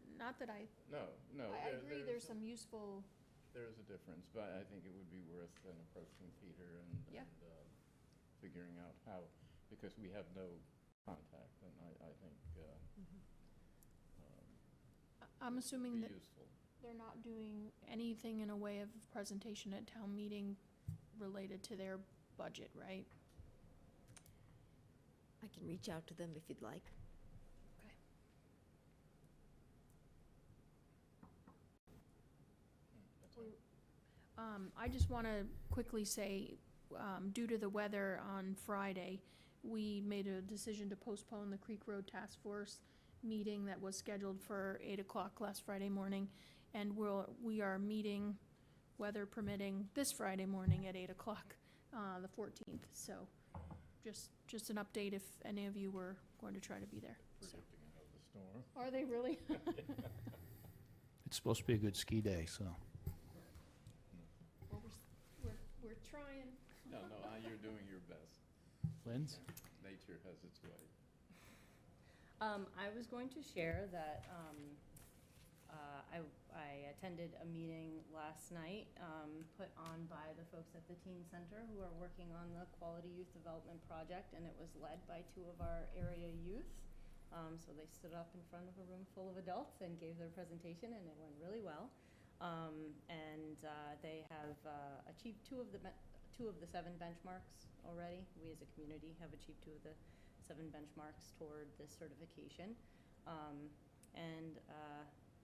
I. No. I agree. There's some useful. There is a difference, but I think it would be worth then approaching Peter and figuring out how, because we have no contact, and I think I'm assuming be that useful. they're not doing anything in a way of presentation at town meeting related to their budget, right? I can reach out to them if you'd like. Okay. I just want to quickly say, due to the weather on Friday, we made a decision to postpone the Creek Road Task Force meeting that was scheduled for 8 o'clock last Friday morning. And we are meeting, weather permitting, this Friday morning at 8 o'clock, the 14th. So just an update if any of you were going to try to be there. Predicting another storm. Are they really? It's supposed to be a good ski day, so. Well, we're trying. No, you're doing your best. Linz? Nature has its way. I was going to share that I attended a meeting last night put on by the folks at the Teen Center who are working on the Quality Youth Development Project, and it was led by 2 of our area youth. So they stood up in front of a room full of adults and gave their presentation, and it went really well. They have achieved 2 of the 7 benchmarks already. We as a community have achieved 2 of the benchmarks toward this certification.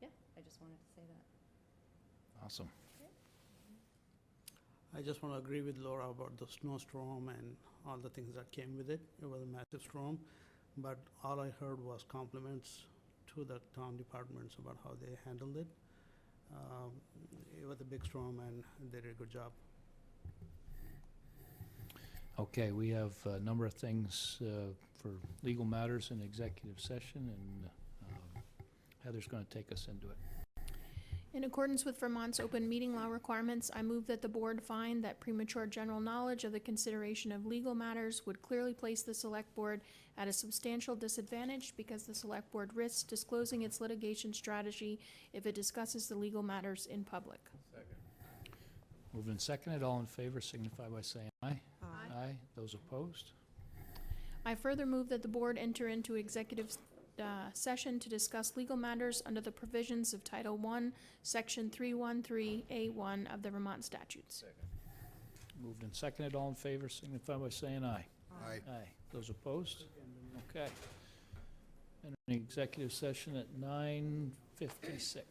Yeah, I just wanted to say that. Awesome. I just want to agree with Laura about the snowstorm and all the things that came with it. It was a massive storm, but all I heard was compliments to the town departments about how they handled it. It was a big storm and they did a good job. Okay, we have a number of things for legal matters in executive session, and Heather's going to take us into it. In accordance with Vermont's open meeting law requirements, I move that the board find that premature general knowledge of the consideration of legal matters would clearly place the select board at a substantial disadvantage because the select board risks disclosing its litigation strategy if it discusses the legal matters in public. Second. Moved and seconded, all in favor signify by saying aye. Aye. Aye. Those opposed? I further move that the board enter into executive session to discuss legal matters under the provisions of Title I, Section 313A1 of the Vermont statutes. Second. Moved and seconded, all in favor signify by saying aye. Aye. Aye. Those opposed? Okay. Entering executive session at 9:56.